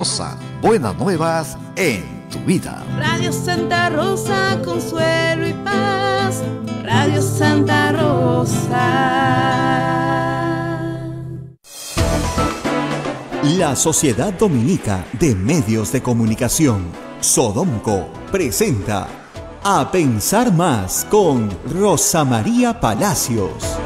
Rosa. Buenas nuevas en tu vida. Radio Santa Rosa, consuelo y paz. Radio Santa Rosa. La Sociedad Dominica de Medios de Comunicación, Sodomco, presenta A Pensar Más con Rosa María Palacios.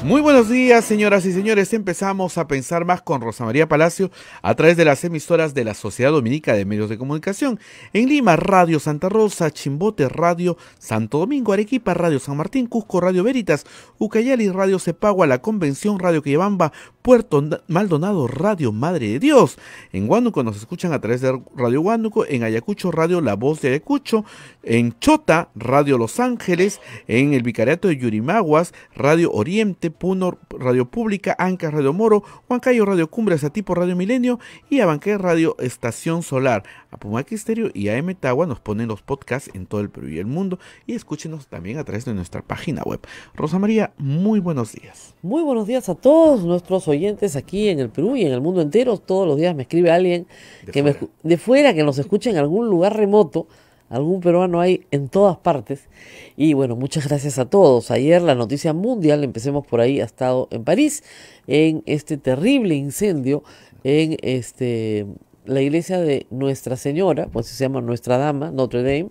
Muy buenos días, señoras y señores. Empezamos a pensar más con Rosa María Palacio a través de las emisoras de la Sociedad Dominica de Medios de Comunicación. En Lima, Radio Santa Rosa; Chimbote, Radio Santo Domingo; Arequipa, Radio San Martín; Cusco, Radio Veritas; Ucayali, Radio Cepagua; La Convención, Radio Quillabamba; Puerto Maldonado, Radio Madre de Dios. En Huánuco nos escuchan a través de Radio Huánuco; en Ayacucho, Radio La Voz de Ayacucho; en Chota, Radio Los Ángeles; en el Vicariato de Yurimaguas, Radio Oriente; Puno, Radio Pública; Ancash, Radio Moro; Huancayo, Radio Cumbres; Atipo, Radio Milenio; y Abancay, Radio Estación Solar. A Pumaque Estéreo y a Tagua nos ponen los podcasts en todo el Perú y el mundo, y escúchenos también a través de nuestra página web. Rosa María, muy buenos días. Muy buenos días a todos nuestros oyentes aquí en el Perú y en el mundo entero. Todos los días me escribe alguien de fuera que nos escucha en algún lugar remoto. Algún peruano hay en todas partes. Y bueno, muchas gracias a todos. Ayer la noticia mundial, empecemos por ahí, ha estado en París, en este terrible incendio en la iglesia de Nuestra Señora, pues se llama Nuestra Dama, Notre Dame,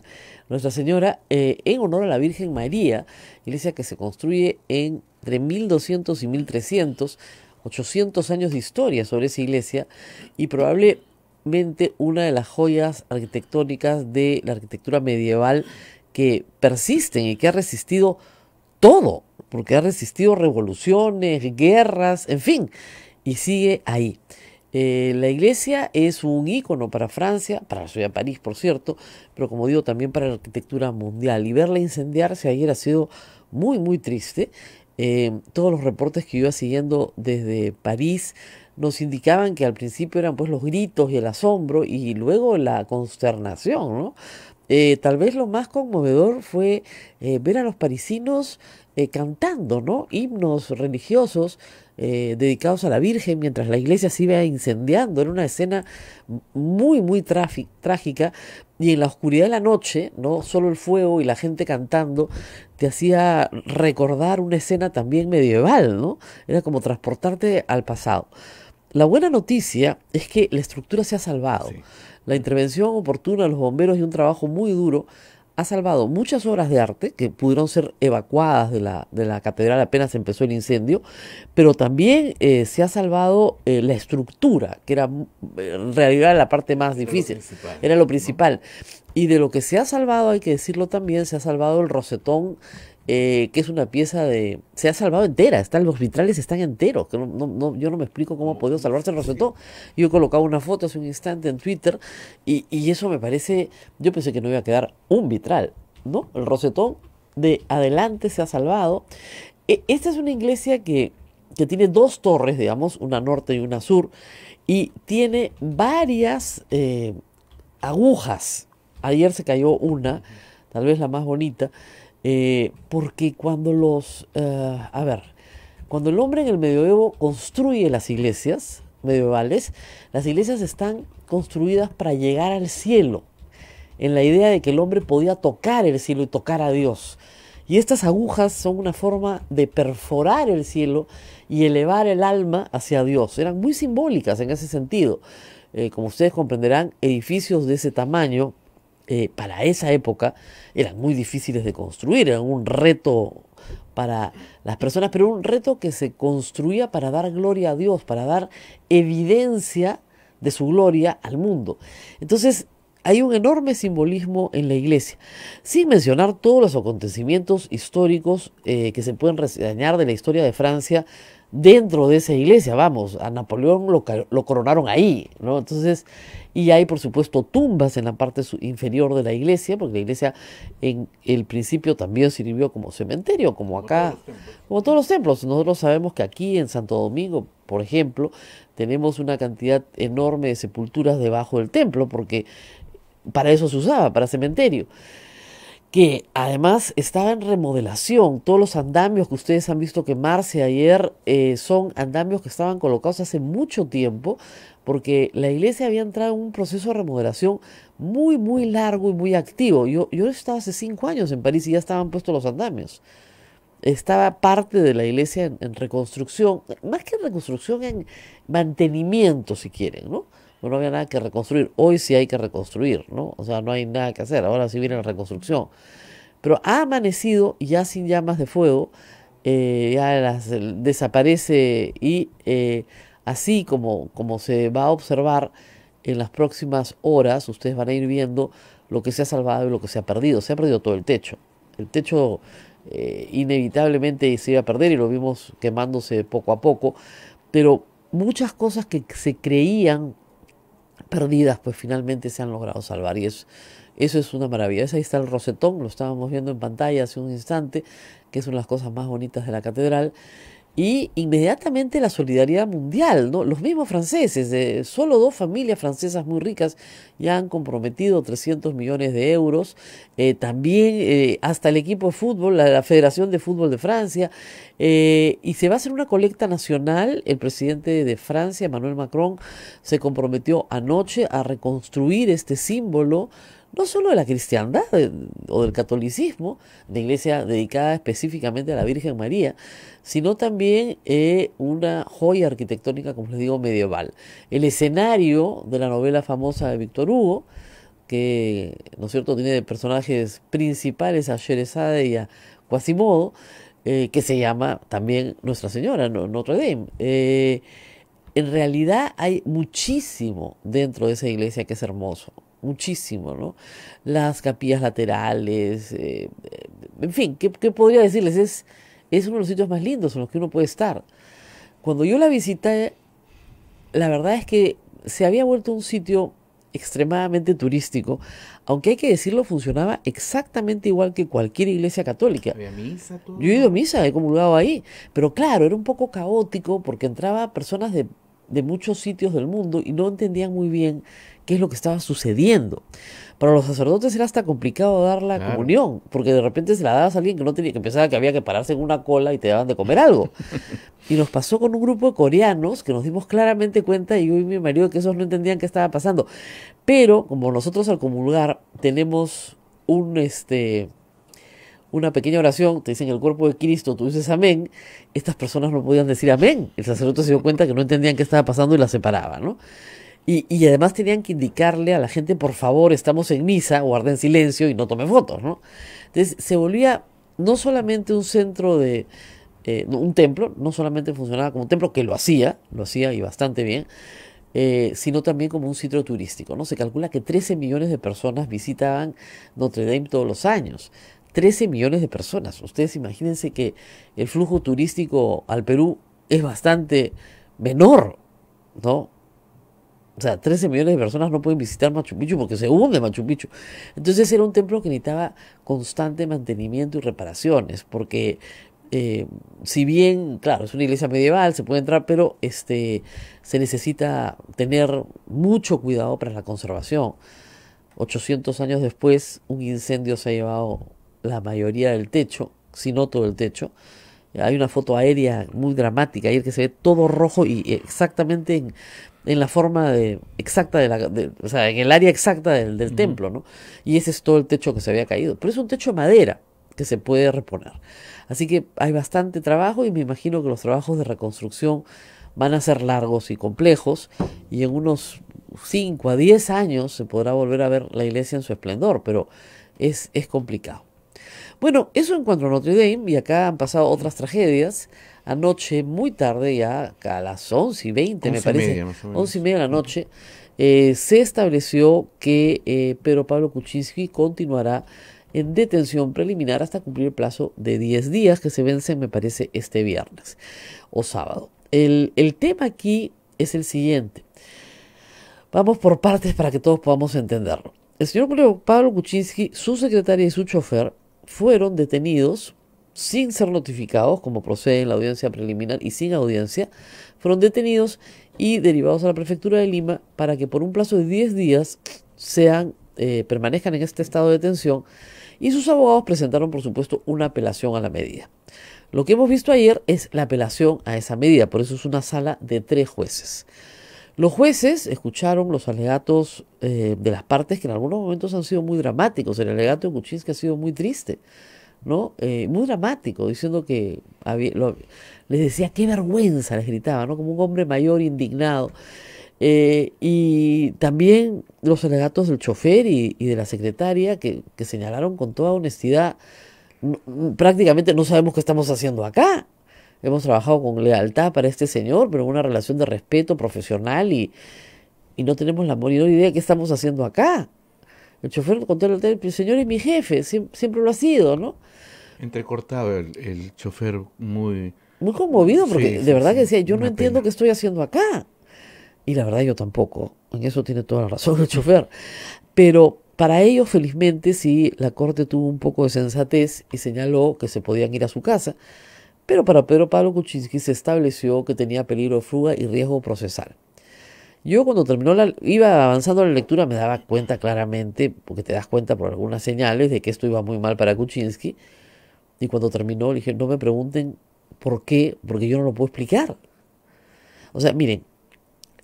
Nuestra Señora, en honor a la Virgen María, iglesia que se construye entre 1200 y 1300, 800 años de historia sobre esa iglesia, y probablemente una de las joyas arquitectónicas de la arquitectura medieval que persisten y que ha resistido todo, porque ha resistido revoluciones, guerras, en fin, y sigue ahí. La iglesia es un ícono para Francia, para la ciudad de París, por cierto, pero como digo, también para la arquitectura mundial. Y verla incendiarse ayer ha sido muy, muy triste. Todos los reportes que yo iba siguiendo desde París nos indicaban que al principio eran pues los gritos y el asombro y luego la consternación, ¿no? Tal vez lo más conmovedor fue ver a los parisinos cantando, ¿no?, himnos religiosos dedicados a la Virgen mientras la iglesia se iba incendiando. Era una escena muy, muy trágica, y en la oscuridad de la noche, no solo el fuego y la gente cantando, te hacía recordar una escena también medieval, ¿no? Era como transportarte al pasado. La buena noticia es que la estructura se ha salvado. Sí. La intervención oportuna de los bomberos y un trabajo muy duro ha salvado muchas obras de arte que pudieron ser evacuadas de la catedral apenas empezó el incendio, pero también se ha salvado la estructura, que era en realidad la parte más difícil, era lo principal. ¿No? Y de lo que se ha salvado, hay que decirlo también, se ha salvado el rosetón, que es una pieza se ha salvado entera, los vitrales están enteros, que yo no me explico cómo ha podido salvarse el rosetón. Yo he colocado una foto hace un instante en Twitter y eso me parece, yo pensé que no iba a quedar un vitral, ¿no? El rosetón de adelante se ha salvado. Esta es una iglesia que tiene dos torres, digamos, una norte y una sur, y tiene varias agujas. Ayer se cayó una, tal vez la más bonita, porque cuando cuando el hombre en el medioevo construye las iglesias medievales, las iglesias están construidas para llegar al cielo, en la idea de que el hombre podía tocar el cielo y tocar a Dios. Y estas agujas son una forma de perforar el cielo y elevar el alma hacia Dios. Eran muy simbólicas en ese sentido. Como ustedes comprenderán, edificios de ese tamaño, para esa época, eran muy difíciles de construir, eran un reto para las personas, pero un reto que se construía para dar gloria a Dios, para dar evidencia de su gloria al mundo. Entonces, hay un enorme simbolismo en la iglesia, sin mencionar todos los acontecimientos históricos que se pueden reseñar de la historia de Francia dentro de esa iglesia. Vamos, a Napoleón lo coronaron ahí, ¿no? Entonces, y hay por supuesto tumbas en la parte inferior de la iglesia, porque la iglesia en el principio también sirvió como cementerio, como acá, como todos los templos. Nosotros sabemos que aquí en Santo Domingo, por ejemplo, tenemos una cantidad enorme de sepulturas debajo del templo, porque para eso se usaba, para cementerio. que además estaba en remodelación. Todos los andamios que ustedes han visto quemarse ayer son andamios que estaban colocados hace mucho tiempo, porque la iglesia había entrado en un proceso de remodelación muy, muy largo y muy activo. Yo estaba hace 5 años en París y ya estaban puestos los andamios. Estaba parte de la iglesia en reconstrucción, más que en reconstrucción, en mantenimiento, si quieren, ¿no? No había nada que reconstruir. Hoy sí hay que reconstruir, ¿no? O sea, no hay nada que hacer. Ahora sí viene la reconstrucción. Pero ha amanecido ya sin llamas de fuego, desaparece y así como se va a observar en las próximas horas, ustedes van a ir viendo lo que se ha salvado y lo que se ha perdido. Se ha perdido todo el techo. El techo inevitablemente se iba a perder y lo vimos quemándose poco a poco, pero muchas cosas que se creían perdidas, pues finalmente se han logrado salvar y eso es una maravilla. Ahí está el rosetón, lo estábamos viendo en pantalla hace un instante, que es una de las cosas más bonitas de la catedral. Y inmediatamente la solidaridad mundial, ¿no? Los mismos franceses, solo 2 familias francesas muy ricas ya han comprometido 300 millones de euros. También hasta el equipo de fútbol, la Federación de Fútbol de Francia. Y se va a hacer una colecta nacional. El presidente de Francia, Emmanuel Macron, se comprometió anoche a reconstruir este símbolo, no solo de la cristiandad o del catolicismo, de iglesia dedicada específicamente a la Virgen María, sino también una joya arquitectónica, como les digo, medieval. El escenario de la novela famosa de Víctor Hugo, que, ¿no es cierto?, tiene de personajes principales a Sherazade y a Quasimodo, que se llama también Nuestra Señora, Notre Dame. En realidad hay muchísimo dentro de esa iglesia que es hermoso. Muchísimo, ¿no? Las capillas laterales, en fin, ¿qué podría decirles? Es uno de los sitios más lindos en los que uno puede estar. Cuando yo la visité, la verdad es que se había vuelto un sitio extremadamente turístico, aunque hay que decirlo, funcionaba exactamente igual que cualquier iglesia católica. ¿Había misa? Todo? Yo he ido a misa, he comulgado ahí, pero claro, era un poco caótico porque entraba personas de muchos sitios del mundo y no entendían muy bien qué es lo que estaba sucediendo. Para los sacerdotes era hasta complicado dar la comunión, porque de repente se la dabas a alguien que no tenía, que pensaba que había que pararse en una cola y te daban de comer algo. Y nos pasó con un grupo de coreanos que nos dimos claramente cuenta, y yo y mi marido, que esos no entendían qué estaba pasando. Pero como nosotros al comulgar tenemos una pequeña oración, te dicen el cuerpo de Cristo, tú dices amén, estas personas no podían decir amén. El sacerdote se dio cuenta que no entendían qué estaba pasando y la separaba, ¿no? Y además tenían que indicarle a la gente, por favor, estamos en misa, guarden silencio y no tomen fotos, ¿no? Entonces se volvía no solamente un centro un templo, no solamente funcionaba como un templo, que lo hacía y bastante bien, sino también como un sitio turístico, ¿no? Se calcula que 13 millones de personas visitaban Notre Dame todos los años. 13 millones de personas. Ustedes imagínense que el flujo turístico al Perú es bastante menor, ¿no? O sea, 13 millones de personas no pueden visitar Machu Picchu porque se hunde Machu Picchu. Entonces era un templo que necesitaba constante mantenimiento y reparaciones, porque si bien, claro, es una iglesia medieval, se puede entrar, pero se necesita tener mucho cuidado para la conservación. 800 años después, un incendio se ha llevado la mayoría del techo, si no todo el techo. Hay una foto aérea muy dramática ayer que se ve todo rojo y exactamente en la forma exacta o sea, en el área exacta del templo, ¿no? Y ese es todo el techo que se había caído. Pero es un techo de madera que se puede reponer. Así que hay bastante trabajo y me imagino que los trabajos de reconstrucción van a ser largos y complejos, y en unos 5 a 10 años se podrá volver a ver la iglesia en su esplendor, pero es complicado. Bueno, eso en cuanto a Notre Dame, y acá han pasado otras tragedias. Anoche, muy tarde, ya a las 11:20 me parece, 11:30 de la noche, se estableció que Pedro Pablo Kuczynski continuará en detención preliminar hasta cumplir el plazo de 10 días que se vence, me parece, este viernes o sábado. El tema aquí es el siguiente. Vamos por partes para que todos podamos entenderlo. El señor Pedro Pablo Kuczynski, su secretaria y su chofer fueron detenidos sin ser notificados, como procede en la audiencia preliminar, y sin audiencia. Fueron detenidos y derivados a la prefectura de Lima para que por un plazo de 10 días permanezcan en este estado de detención Y sus abogados presentaron, por supuesto, una apelación a la medida. Lo que hemos visto ayer es la apelación a esa medida, por eso es una sala de 3 jueces. Los jueces escucharon los alegatos de las partes que en algunos momentos han sido muy dramáticos. El alegato de Kuczynski ha sido muy triste, ¿no? Muy dramático, diciendo que les decía qué vergüenza, les gritaba, ¿no? Como un hombre mayor indignado. Y también los alegatos del chofer y de la secretaria que señalaron con toda honestidad, prácticamente no sabemos qué estamos haciendo acá. Hemos trabajado con lealtad para este señor, pero en una relación de respeto profesional y no tenemos la menor idea de qué estamos haciendo acá. El chofer contó el señor es mi jefe, siempre lo ha sido, ¿no? Entrecortaba el chofer muy conmovido porque sí, de verdad sí, que decía, yo no una entiendo pena. qué estoy haciendo acá. Y la verdad yo tampoco. En eso tiene toda la razón el chofer. Pero para ellos, felizmente, sí, la corte tuvo un poco de sensatez y señaló que se podían ir a su casa. Pero para Pedro Pablo Kuczynski se estableció que tenía peligro de fuga y riesgo procesal. Yo cuando iba avanzando la lectura me daba cuenta claramente, porque te das cuenta por algunas señales de que esto iba muy mal para Kuczynski. Y cuando terminó le dije, no me pregunten por qué, porque yo no lo puedo explicar. O sea, miren,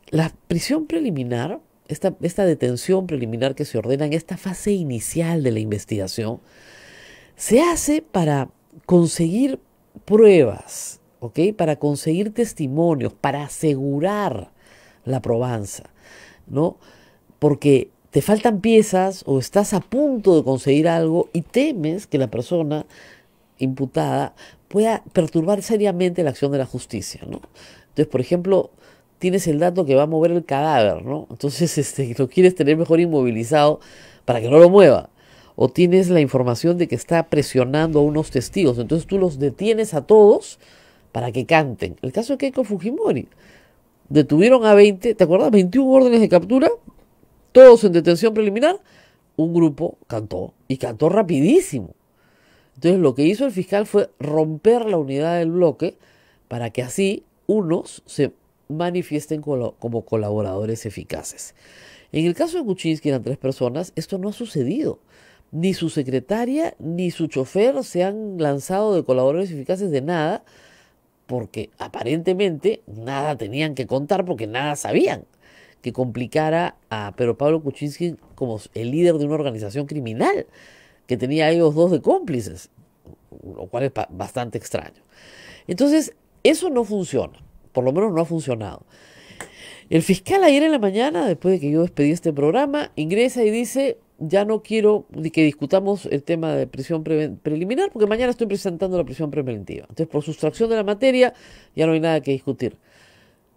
la prisión preliminar, esta detención preliminar que se ordena en esta fase inicial de la investigación, se hace para conseguir pruebas, ¿ok? Para conseguir testimonios, para asegurar la probanza, ¿no? Porque te faltan piezas o estás a punto de conseguir algo y temes que la persona imputada pueda perturbar seriamente la acción de la justicia, ¿no? Entonces, por ejemplo, tienes el dato que va a mover el cadáver, ¿no? Entonces lo quieres tener mejor inmovilizado para que no lo mueva. O tienes la información de que está presionando a unos testigos, entonces tú los detienes a todos para que canten. El caso de Keiko Fujimori. Detuvieron a 20, ¿te acuerdas? 21 órdenes de captura, todos en detención preliminar. Un grupo cantó, y cantó rapidísimo. Entonces lo que hizo el fiscal fue romper la unidad del bloque para que así unos se manifiesten como colaboradores eficaces. En el caso de Kuczynski eran 3 personas, esto no ha sucedido. Ni su secretaria ni su chofer se han lanzado de colaboradores eficaces de nada, porque aparentemente nada tenían que contar porque nada sabían que complicara a Pedro Pablo Kuczynski como el líder de una organización criminal que tenía a ellos 2 de cómplices, lo cual es bastante extraño. Entonces, eso no funciona, por lo menos no ha funcionado. El fiscal ayer en la mañana, después de que yo despedí este programa, ingresa y dice, ya no quiero que discutamos el tema de prisión preliminar, porque mañana estoy presentando la prisión preventiva. Entonces, por sustracción de la materia, ya no hay nada que discutir.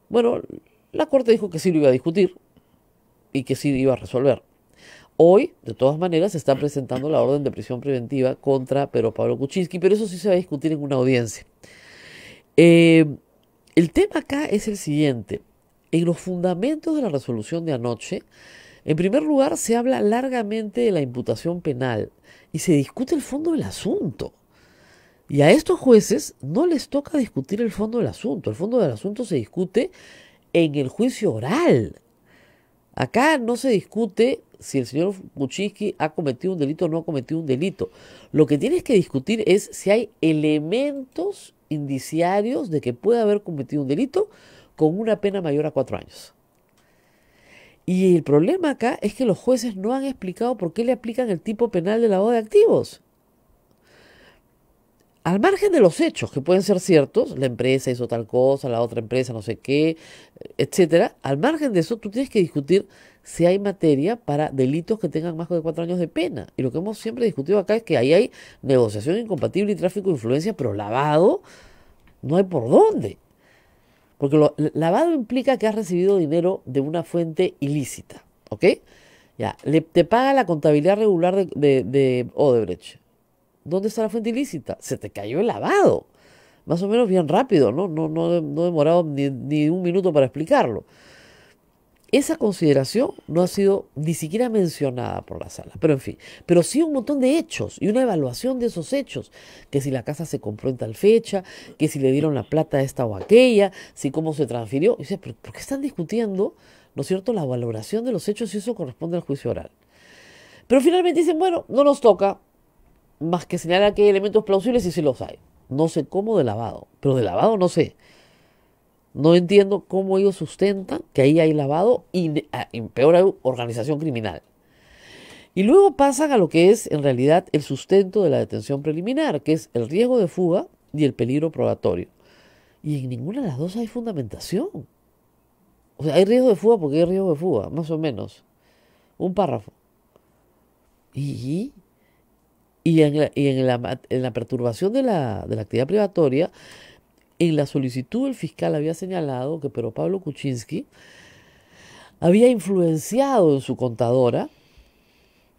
Bueno, la Corte dijo que sí lo iba a discutir y que sí iba a resolver. Hoy, de todas maneras, se está presentando la orden de prisión preventiva contra Pedro Pablo Kuczynski, pero eso sí se va a discutir en una audiencia. El tema acá es el siguiente. En los fundamentos de la resolución de anoche, en primer lugar, se habla largamente de la imputación penal y se discute el fondo del asunto. Y a estos jueces no les toca discutir el fondo del asunto. El fondo del asunto se discute en el juicio oral. Acá no se discute si el señor Kuczynski ha cometido un delito o no ha cometido un delito. Lo que tienes que discutir es si hay elementos indiciarios de que puede haber cometido un delito con una pena mayor a 4 años. Y el problema acá es que los jueces no han explicado por qué le aplican el tipo penal de lavado de activos. Al margen de los hechos, que pueden ser ciertos, la empresa hizo tal cosa, la otra empresa no sé qué, etcétera, al margen de eso tú tienes que discutir si hay materia para delitos que tengan más de 4 años de pena. Y lo que hemos siempre discutido acá es que ahí hay negociación incompatible y tráfico de influencia, pero lavado no hay por dónde. Porque lavado implica que has recibido dinero de una fuente ilícita, ¿ok? Ya, te paga la contabilidad regular de Odebrecht. ¿Dónde está la fuente ilícita? Se te cayó el lavado. Más o menos bien rápido, ¿no? No he demorado ni un minuto para explicarlo. Esa consideración no ha sido ni siquiera mencionada por la sala. Pero en fin, pero sí un montón de hechos y una evaluación de esos hechos. Que si la casa se compró en tal fecha, que si le dieron la plata a esta o aquella, si cómo se transfirió. Y dice, ¿pero por qué están discutiendo, no es cierto, la valoración de los hechos si eso corresponde al juicio oral? Pero finalmente dicen, bueno, no nos toca. más que señalar que hay elementos plausibles y sí los hay. No sé cómo de lavado, pero de lavado no sé. No entiendo cómo ellos sustentan que ahí hay lavado y peor aún, organización criminal. Y luego pasan a lo que es en realidad el sustento de la detención preliminar, que es el riesgo de fuga y el peligro probatorio. Y en ninguna de las dos hay fundamentación. O sea, hay riesgo de fuga porque hay riesgo de fuga, más o menos. Un párrafo. Y en la perturbación de la actividad privatoria, en la solicitud el fiscal había señalado que Pedro Pablo Kuczynski había influenciado en su contadora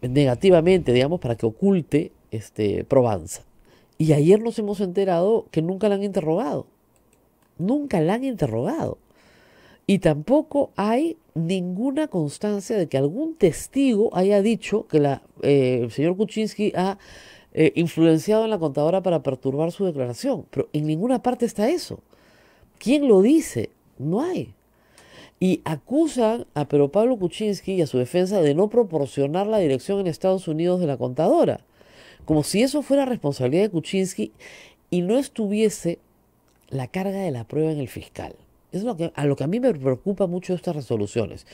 negativamente, digamos, para que oculte probanza. Y ayer nos hemos enterado que nunca la han interrogado. Nunca la han interrogado. Y tampoco hay ninguna constancia de que algún testigo haya dicho que el señor Kuczynski ha influenciado en la contadora para perturbar su declaración. Pero en ninguna parte está eso. ¿Quién lo dice? No hay. Y acusan a Pedro Pablo Kuczynski y a su defensa de no proporcionar la dirección en Estados Unidos de la contadora. Como si eso fuera responsabilidad de Kuczynski y no estuviese la carga de la prueba en el fiscal. Es a lo que a mí me preocupa mucho de estas resoluciones.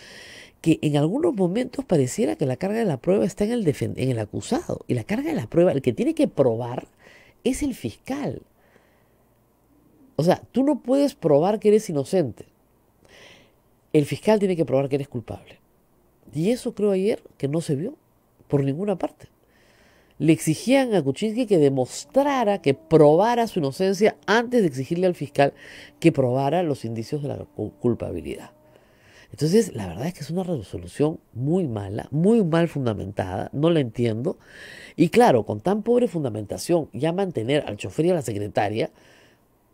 Que en algunos momentos pareciera que la carga de la prueba está en el acusado. Y la carga de la prueba, el que tiene que probar, es el fiscal. O sea, tú no puedes probar que eres inocente. El fiscal tiene que probar que eres culpable. Y eso creo ayer que no se vio por ninguna parte. Le exigían a Kuczynski que demostrara, que probara su inocencia antes de exigirle al fiscal que probara los indicios de la culpabilidad. Entonces, la verdad es que es una resolución muy mala, muy mal fundamentada, no la entiendo. Y claro, con tan pobre fundamentación, ya mantener al chofer y a la secretaria,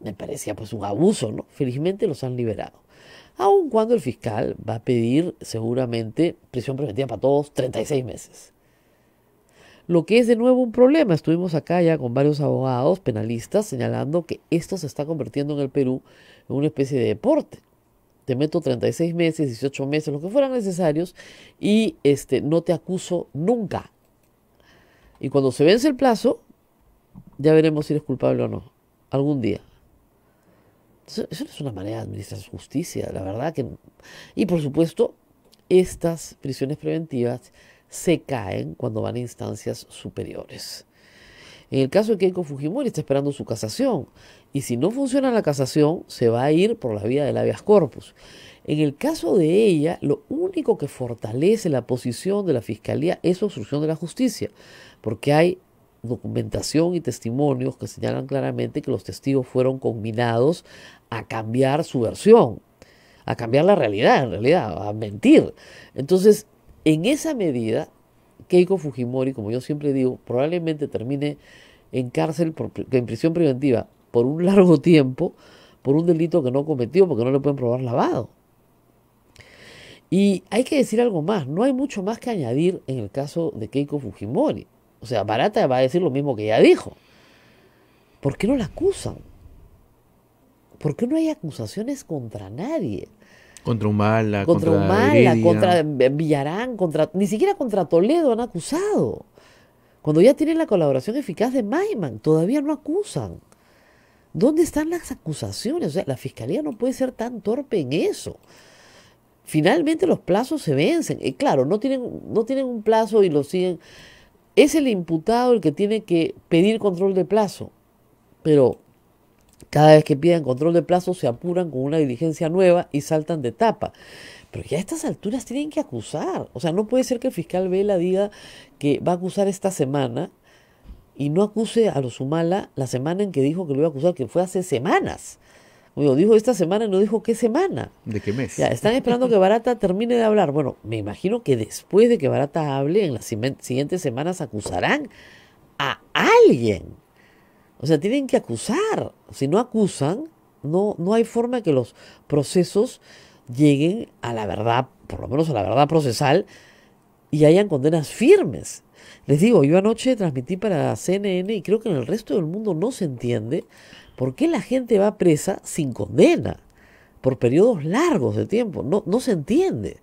me parecía pues un abuso, ¿no? Felizmente los han liberado. Aun cuando el fiscal va a pedir seguramente prisión preventiva para todos 36 meses. Lo que es de nuevo un problema. Estuvimos acá ya con varios abogados penalistas señalando que esto se está convirtiendo en el Perú en una especie de deporte. Te meto 36 meses, 18 meses, lo que fueran necesarios y no te acuso nunca. Y cuando se vence el plazo, ya veremos si eres culpable o no. Algún día. Eso no es una manera de administrar justicia, la verdad que... Y por supuesto, estas prisiones preventivas se caen cuando van a instancias superiores. En el caso de Keiko Fujimori está esperando su casación y si no funciona la casación se va a ir por la vía del habeas corpus. En el caso de ella, lo único que fortalece la posición de la Fiscalía es obstrucción de la justicia, porque hay documentación y testimonios que señalan claramente que los testigos fueron conminados a cambiar su versión, a cambiar la realidad, en realidad, a mentir. Entonces, en esa medida, Keiko Fujimori, como yo siempre digo, probablemente termine en cárcel, en prisión preventiva, por un largo tiempo, por un delito que no cometió, porque no le pueden probar lavado. Y hay que decir algo más, no hay mucho más que añadir en el caso de Keiko Fujimori. O sea, Barata va a decir lo mismo que ella dijo. ¿Por qué no la acusan? ¿Por qué no hay acusaciones contra nadie? Contra Humala, contra Villarán, ni siquiera contra Toledo han acusado. Cuando ya tienen la colaboración eficaz de Maiman, todavía no acusan. ¿Dónde están las acusaciones? O sea, la Fiscalía no puede ser tan torpe en eso. Finalmente los plazos se vencen. Y claro, no tienen un plazo y lo siguen. Es el imputado el que tiene que pedir control de plazo. Pero cada vez que piden control de plazo se apuran con una diligencia nueva y saltan de etapa. Pero ya a estas alturas tienen que acusar. O sea, no puede ser que el fiscal Vela diga que va a acusar esta semana y no acuse a los Humala la semana en que dijo que lo iba a acusar, que fue hace semanas. Dijo esta semana y no dijo qué semana. ¿De qué mes? Ya, están esperando que Barata termine de hablar. Bueno, me imagino que después de que Barata hable, en las siguientes semanas acusarán a alguien. O sea, tienen que acusar. Si no acusan, no hay forma que los procesos lleguen a la verdad, por lo menos a la verdad procesal, y hayan condenas firmes. Les digo, yo anoche transmití para CNN y creo que en el resto del mundo no se entiende por qué la gente va presa sin condena, por periodos largos de tiempo. No se entiende.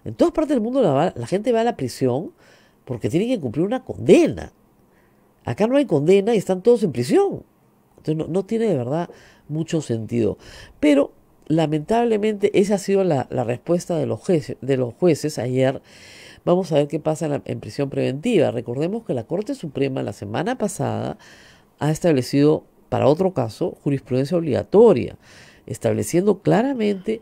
En todas partes del mundo la gente va a la prisión porque tiene que cumplir una condena. Acá no hay condena y están todos en prisión. Entonces no tiene de verdad mucho sentido. Pero lamentablemente esa ha sido la respuesta de los jueces ayer. Vamos a ver qué pasa en prisión preventiva. Recordemos que la Corte Suprema la semana pasada ha establecido para otro caso jurisprudencia obligatoria, estableciendo claramente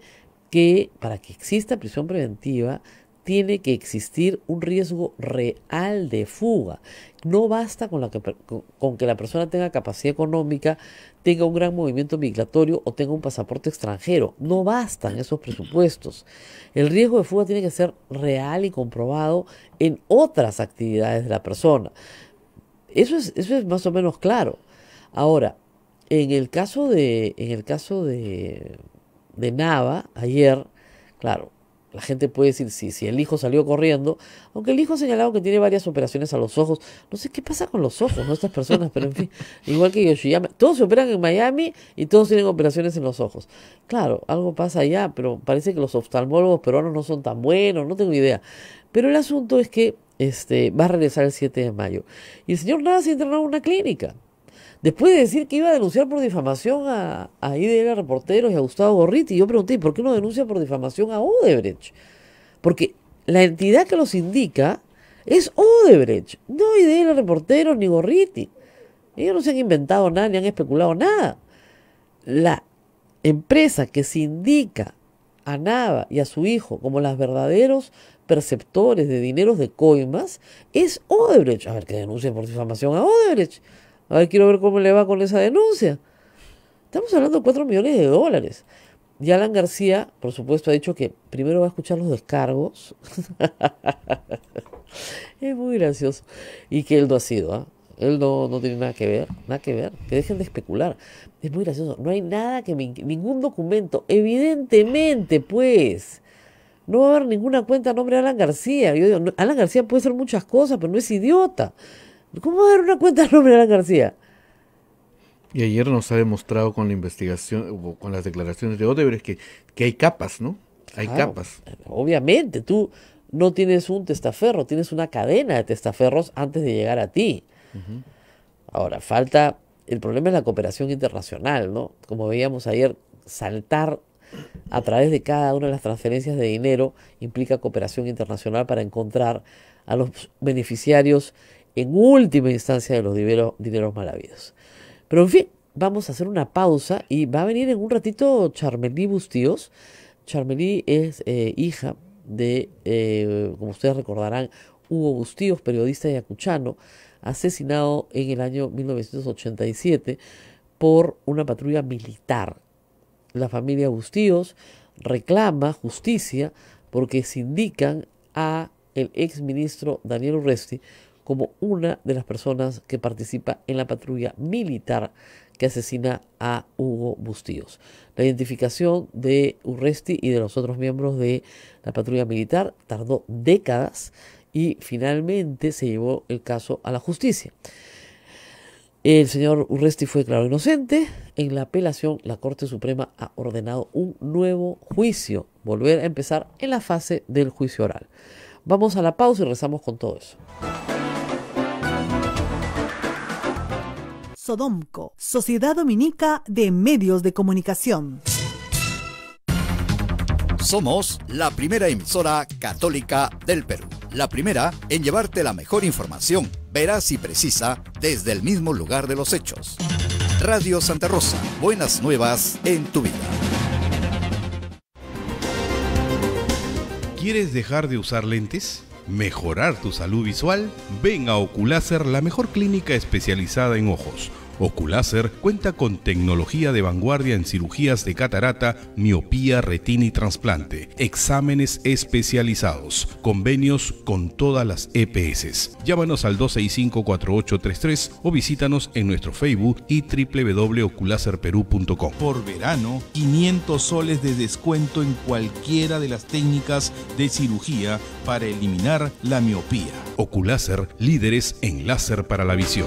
que para que exista prisión preventiva tiene que existir un riesgo real de fuga. No basta con que la persona tenga capacidad económica, tenga un gran movimiento migratorio o tenga un pasaporte extranjero. No bastan esos presupuestos. El riesgo de fuga tiene que ser real y comprobado en otras actividades de la persona. Eso es más o menos claro. Ahora, en el caso de Nava, ayer, claro, la gente puede decir si el hijo salió corriendo, aunque el hijo ha señalado que tiene varias operaciones a los ojos. No sé qué pasa con los ojos, ¿no? Estas personas, pero en fin, igual que Yoshiyama, todos se operan en Miami y todos tienen operaciones en los ojos. Claro, algo pasa allá, pero parece que los oftalmólogos peruanos no son tan buenos, no tengo idea. Pero el asunto es que va a regresar el 7 de mayo. Y el señor Nava se internó en una clínica. Después de decir que iba a denunciar por difamación a IDL Reporteros y a Gustavo Gorriti, yo pregunté, ¿por qué no denuncia por difamación a Odebrecht? Porque la entidad que los indica es Odebrecht, no IDL Reporteros ni Gorriti. Ellos no se han inventado nada ni han especulado nada. La empresa que se indica a Nava y a su hijo como los verdaderos perceptores de dineros de coimas es Odebrecht. A ver, que denuncia por difamación a Odebrecht. A ver, quiero ver cómo le va con esa denuncia. Estamos hablando de $4 millones. Y Alan García, por supuesto, ha dicho que primero va a escuchar los descargos. Es muy gracioso. Y que él no ha sido, ¿ah? Él no tiene nada que ver. Que dejen de especular. Es muy gracioso. No hay nada ningún documento. Evidentemente, pues, no va a haber ninguna cuenta a nombre de Alan García. Yo digo, Alan García puede hacer muchas cosas, pero no es idiota. ¿Cómo va a haber una cuenta a nombre de Alan García? Y ayer nos ha demostrado con la investigación, o con las declaraciones de Odebrecht, que hay capas, ¿no? Hay capas. Obviamente, tú no tienes un testaferro, tienes una cadena de testaferros antes de llegar a ti. Uh-huh. Ahora, el problema es la cooperación internacional, ¿no? Como veíamos ayer, saltar a través de cada una de las transferencias de dinero implica cooperación internacional para encontrar a los beneficiarios en última instancia de los dineros mal habidos. Pero en fin, vamos a hacer una pausa y va a venir en un ratito Charmelí Bustíos. Charmelí es hija de, como ustedes recordarán, Hugo Bustíos, periodista ayacuchano, asesinado en el año 1987 por una patrulla militar. La familia Bustíos reclama justicia porque se indican a el exministro Daniel Urresti como una de las personas que participa en la patrulla militar que asesina a Hugo Bustíos. La identificación de Urresti y de los otros miembros de la patrulla militar tardó décadas y finalmente se llevó el caso a la justicia. El señor Urresti fue declarado inocente. En la apelación, la Corte Suprema ha ordenado un nuevo juicio, volver a empezar en la fase del juicio oral. Vamos a la pausa y regresamos con todo eso. Sodomco, Sociedad Dominica de Medios de Comunicación. Somos la primera emisora católica del Perú. La primera en llevarte la mejor información, veraz y precisa, desde el mismo lugar de los hechos. Radio Santa Rosa, buenas nuevas en tu vida. ¿Quieres dejar de usar lentes? ¿Mejorar tu salud visual? Ven a Oculáser, la mejor clínica especializada en ojos. Oculáser cuenta con tecnología de vanguardia en cirugías de catarata, miopía, retina y trasplante, exámenes especializados, convenios con todas las EPS. Llámanos al 265-4833 o visítanos en nuestro Facebook y www.oculaserperú.com. Por verano, 500 soles de descuento en cualquiera de las técnicas de cirugía para eliminar la miopía. Oculáser, líderes en láser para la visión.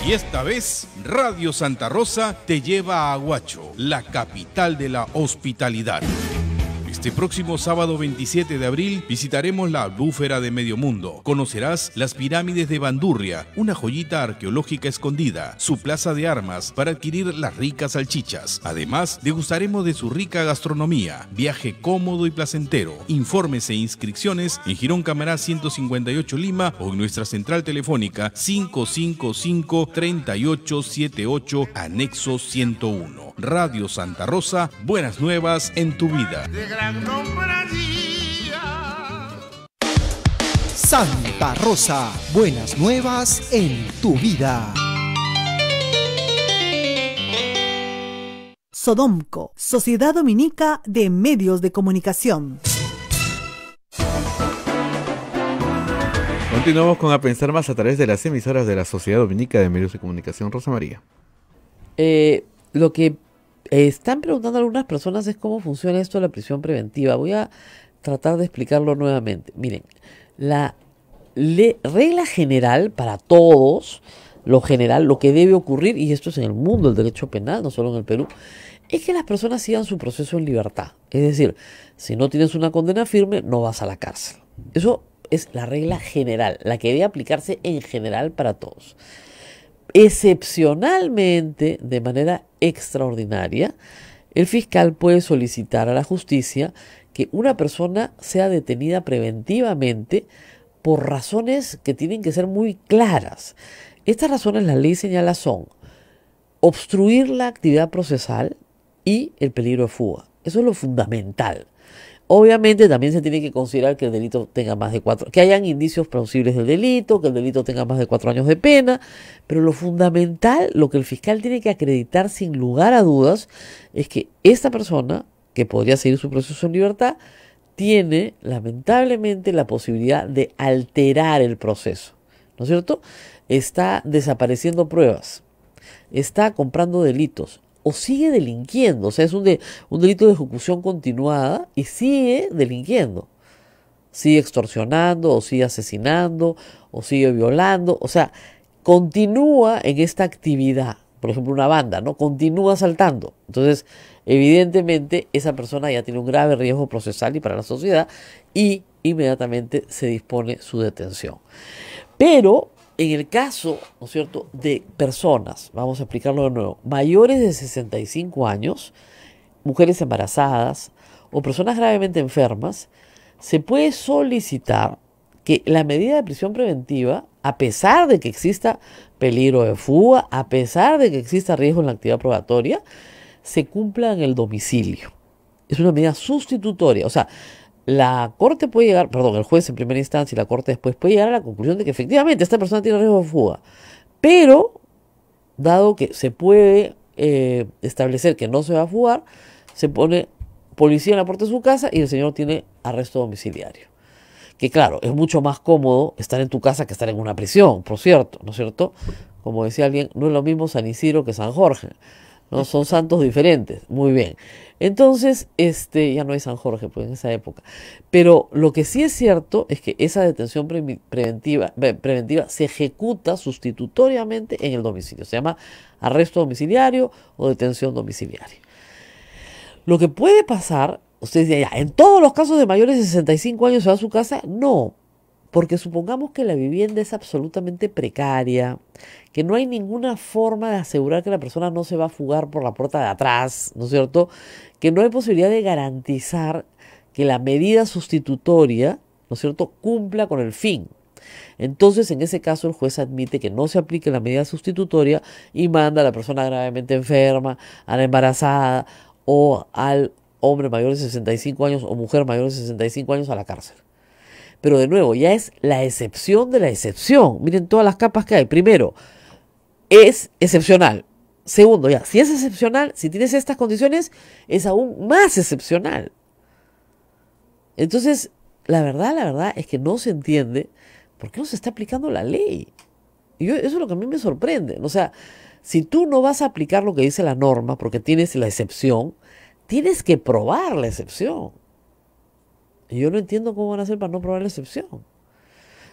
Y esta vez, Radio Santa Rosa te lleva a Aguacho, la capital de la hospitalidad. Este próximo sábado 27 de abril visitaremos la Albúfera de Medio Mundo. Conocerás las pirámides de Bandurria, una joyita arqueológica escondida, su plaza de armas para adquirir las ricas salchichas. Además, degustaremos de su rica gastronomía. Viaje cómodo y placentero. Informes e inscripciones en Girón Camará 158 Lima o en nuestra central telefónica 555-3878 anexo 101. Radio Santa Rosa, buenas nuevas en tu vida. Santa Rosa, buenas nuevas en tu vida. Sodomco, Sociedad Dominica de Medios de Comunicación. Continuamos con A Pensar Más a través de las emisoras de la Sociedad Dominica de Medios de Comunicación. Rosa María. Lo que están preguntando algunas personas es cómo funciona esto de la prisión preventiva. Voy a tratar de explicarlo nuevamente. Miren, la regla general para todos, lo general, lo que debe ocurrir, y esto es en el mundo del derecho penal, no solo en el Perú, es que las personas sigan su proceso en libertad. Es decir, si no tienes una condena firme, no vas a la cárcel. Eso es la regla general, la que debe aplicarse en general para todos. Excepcionalmente, de manera extraordinaria, el fiscal puede solicitar a la justicia que una persona sea detenida preventivamente por razones que tienen que ser muy claras. Estas razones la ley señala son obstruir la actividad procesal y el peligro de fuga. Eso es lo fundamental. Obviamente también se tiene que considerar que el delito tenga más de 4, que hayan indicios plausibles del delito, que el delito tenga más de 4 años de pena, pero lo fundamental, lo que el fiscal tiene que acreditar sin lugar a dudas, es que esta persona, que podría seguir su proceso en libertad, tiene lamentablemente la posibilidad de alterar el proceso, ¿no es cierto? Está desapareciendo pruebas, está comprando delitos, o sigue delinquiendo, o sea, es un delito de ejecución continuada y sigue delinquiendo. Sigue extorsionando, o sigue asesinando, o sigue violando, o sea, continúa en esta actividad. Por ejemplo, una banda, ¿no? Continúa asaltando. Entonces, evidentemente, esa persona ya tiene un grave riesgo procesal y para la sociedad y inmediatamente se dispone su detención. Pero en el caso, ¿no es cierto?, de personas, vamos a explicarlo de nuevo, mayores de 65 años, mujeres embarazadas o personas gravemente enfermas, se puede solicitar que la medida de prisión preventiva, a pesar de que exista peligro de fuga, a pesar de que exista riesgo en la actividad probatoria, se cumpla en el domicilio. Es una medida sustitutoria, o sea, la corte puede llegar, el juez en primera instancia y la corte después puede llegar a la conclusión de que efectivamente esta persona tiene riesgo de fuga. Pero, dado que se puede establecer que no se va a fugar, se pone policía en la puerta de su casa y el señor tiene arresto domiciliario. Que claro, es mucho más cómodo estar en tu casa que estar en una prisión, por cierto, ¿no es cierto? Como decía alguien, no es lo mismo San Isidro que San Jorge, ¿no? Son santos diferentes. Muy bien. Entonces, ya no hay San Jorge, pues en esa época. Pero lo que sí es cierto es que esa detención preventiva se ejecuta sustitutoriamente en el domicilio. Se llama arresto domiciliario o detención domiciliaria. Lo que puede pasar, ustedes dirán, ¿en todos los casos de mayores de 65 años se va a su casa? No. Porque supongamos que la vivienda es absolutamente precaria, que no hay ninguna forma de asegurar que la persona no se va a fugar por la puerta de atrás, ¿no es cierto? Que no hay posibilidad de garantizar que la medida sustitutoria, ¿no es cierto?, cumpla con el fin. Entonces, en ese caso, el juez admite que no se aplique la medida sustitutoria y manda a la persona gravemente enferma, a la embarazada o al hombre mayor de 65 años o mujer mayor de 65 años a la cárcel. Pero de nuevo, ya es la excepción de la excepción. Miren todas las capas que hay. Primero, es excepcional. Segundo, ya, si es excepcional, si tienes estas condiciones, es aún más excepcional. Entonces, la verdad es que no se entiende por qué no se está aplicando la ley. Y eso es lo que a mí me sorprende. O sea, si tú no vas a aplicar lo que dice la norma porque tienes la excepción, tienes que probar la excepción. Y yo no entiendo cómo van a hacer para no probar la excepción.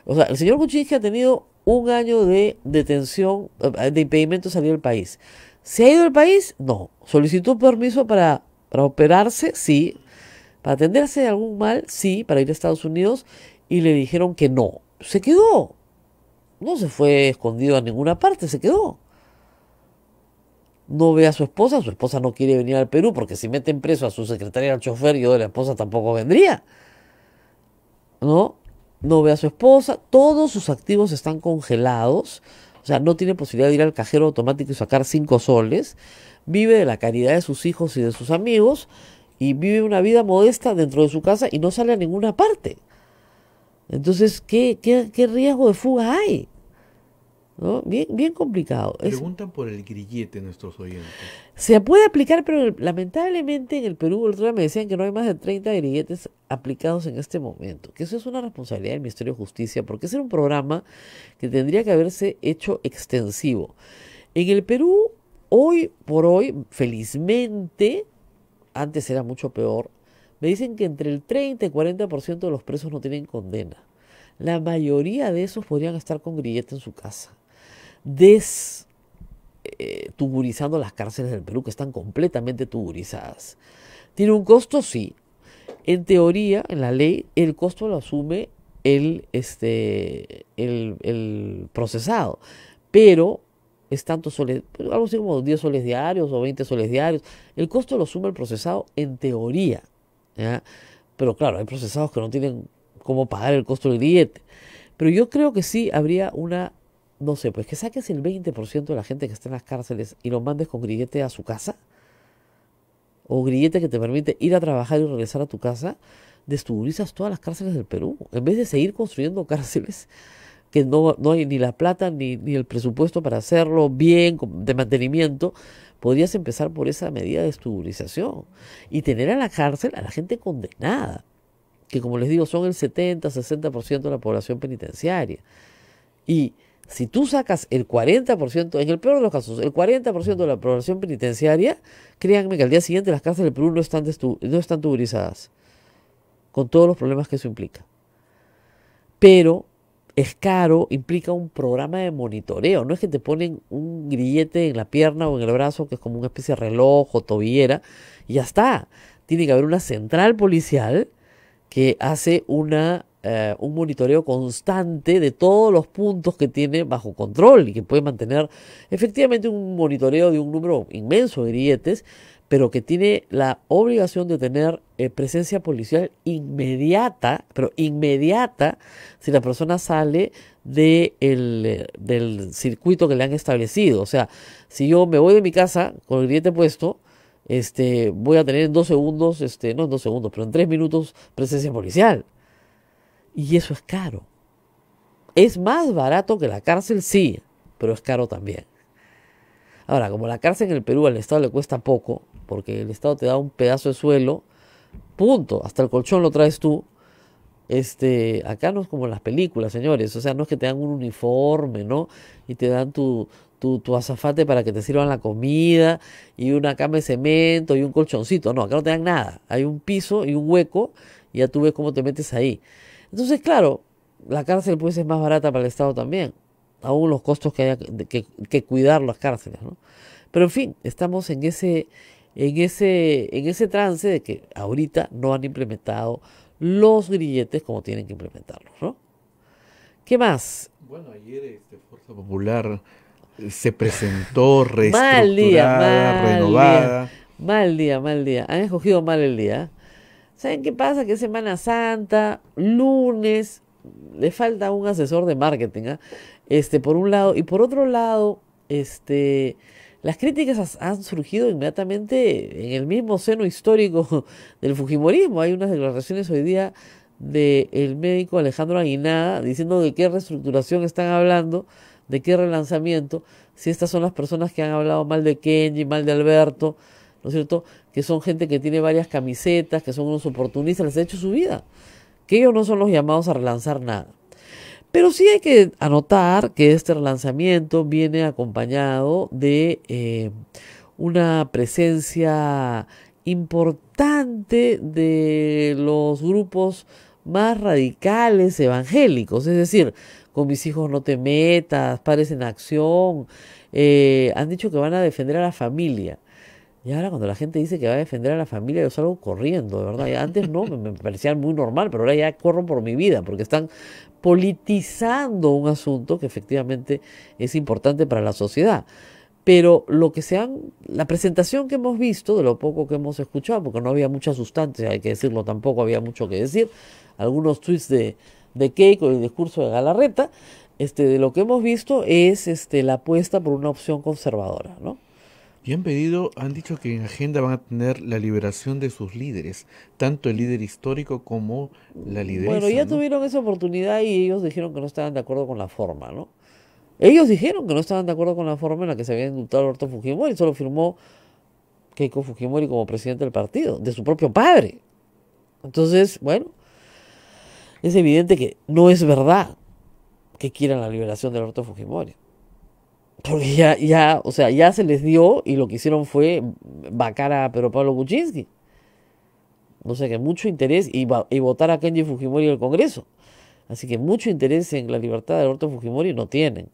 O sea, el señor Kuczynski ha tenido 1 año de detención, de impedimento de salir del país. ¿Se ha ido del país? No. ¿Solicitó permiso para operarse? Sí. Para atenderse de algún mal, sí, para ir a Estados Unidos, y le dijeron que no. Se quedó. No se fue escondido a ninguna parte, se quedó. No ve a su esposa no quiere venir al Perú, porque si meten preso a su secretaria al chofer, yo de la esposa tampoco vendría. ¿No? No ve a su esposa, todos sus activos están congelados, o sea, no tiene posibilidad de ir al cajero automático y sacar 5 soles, vive de la caridad de sus hijos y de sus amigos, y vive una vida modesta dentro de su casa y no sale a ninguna parte. Entonces, ¿qué riesgo de fuga hay? ¿No? Bien complicado. Preguntan por el grillete nuestros oyentes. Se puede aplicar, pero lamentablemente en el Perú, el otro día me decían que no hay más de 30 grilletes aplicados en este momento, que eso es una responsabilidad del Ministerio de Justicia, porque ese era un programa que tendría que haberse hecho extensivo. En el Perú, hoy por hoy, felizmente, antes era mucho peor, me dicen que entre el 30 y 40% de los presos no tienen condena. La mayoría de esos podrían estar con grillete en su casa, tuburizando las cárceles del Perú, que están completamente tuburizadas. ¿Tiene un costo? Sí. En teoría, en la ley, el costo lo asume el procesado, pero es tanto soles, algo así como 10 soles diarios o 20 soles diarios. El costo lo asume el procesado en teoría, ¿ya? Pero claro, hay procesados que no tienen cómo pagar el costo del grillete. Pero yo creo que sí habría no sé, pues que saques el 20% de la gente que está en las cárceles y lo mandes con grillete a su casa, o grillete que te permite ir a trabajar y regresar a tu casa, destuburizas todas las cárceles del Perú. En vez de seguir construyendo cárceles que no hay ni la plata ni el presupuesto para hacerlo bien, de mantenimiento, podrías empezar por esa medida de destuburización y tener a la cárcel a la gente condenada, que como les digo son el 70-60% de la población penitenciaria. Y si tú sacas el 40%, en el peor de los casos, el 40% de la población penitenciaria, créanme que al día siguiente las cárceles del Perú no están tuburizadas, con todos los problemas que eso implica. Pero es caro, implica un programa de monitoreo. No es que te ponen un grillete en la pierna o en el brazo, que es como una especie de reloj o tobillera, y ya está. Tiene que haber una central policial que hace un monitoreo constante de todos los puntos que tiene bajo control y que puede mantener efectivamente un monitoreo de un número inmenso de grilletes, pero que tiene la obligación de tener presencia policial inmediata, pero inmediata, si la persona sale del circuito que le han establecido. O sea, si yo me voy de mi casa con el grillete puesto, voy a tener en 2 segundos, no en 2 segundos, pero en 3 minutos presencia policial. Y eso es caro. Es más barato que la cárcel, sí, pero es caro también. Ahora, como la cárcel en el Perú al Estado le cuesta poco, porque el Estado te da un pedazo de suelo, punto, hasta el colchón lo traes tú. Acá no es como en las películas, señores. O sea, no es que te dan un uniforme, ¿no? Y te dan tu azafate para que te sirvan la comida y una cama de cemento y un colchoncito. No, acá no te dan nada. Hay un piso y un hueco y ya tú ves cómo te metes ahí. Entonces, claro, la cárcel pues es más barata para el Estado también, aún los costos que haya que cuidar las cárceles, ¿no? Pero en fin, estamos en ese trance de que ahorita no han implementado los grilletes como tienen que implementarlos, ¿no? ¿Qué más? Bueno, ayer Fuerza Popular se presentó reestructurada, renovada. Mal día. Han escogido mal el día. ¿Saben qué pasa? Que es Semana Santa, lunes, le falta un asesor de marketing, por un lado. Y por otro lado, las críticas han surgido inmediatamente en el mismo seno histórico del fujimorismo. Hay unas declaraciones hoy día del médico Alejandro Aguinaga diciendo de qué reestructuración están hablando, de qué relanzamiento, si estas son las personas que han hablado mal de Kenji, mal de Alberto, ¿no es cierto?, que son gente que tiene varias camisetas, que son unos oportunistas, les ha hecho su vida, que ellos no son los llamados a relanzar nada. Pero sí hay que anotar que este relanzamiento viene acompañado de una presencia importante de los grupos más radicales evangélicos, es decir, Con mis hijos no te metas, Padres en Acción, han dicho que van a defender a la familia. Y ahora cuando la gente dice que va a defender a la familia, yo salgo corriendo, de verdad. Y antes no, me parecía muy normal, pero ahora ya corro por mi vida, porque están politizando un asunto que efectivamente es importante para la sociedad. Pero la presentación que hemos visto, de lo poco que hemos escuchado, porque no había mucha sustancia, hay que decirlo, tampoco había mucho que decir, algunos tweets de Keiko y el discurso de Galarreta, de lo que hemos visto es la apuesta por una opción conservadora, ¿no? Y han dicho que en agenda van a tener la liberación de sus líderes, tanto el líder histórico como la lideresa, Bueno, ya ¿no? tuvieron esa oportunidad y ellos dijeron que no estaban de acuerdo con la forma, ¿no? Ellos dijeron que no estaban de acuerdo con la forma en la que se había indultado a Alberto Fujimori, solo firmó Keiko Fujimori como presidente del partido, de su propio padre. Entonces, bueno, es evidente que no es verdad que quieran la liberación de Alberto Fujimori. Porque o sea, ya se les dio y lo que hicieron fue vacar a Pedro Pablo Kuczynski. O sea que mucho interés y votar a Kenji Fujimori en el Congreso. Así que mucho interés en la libertad de Alberto Fujimori no tienen.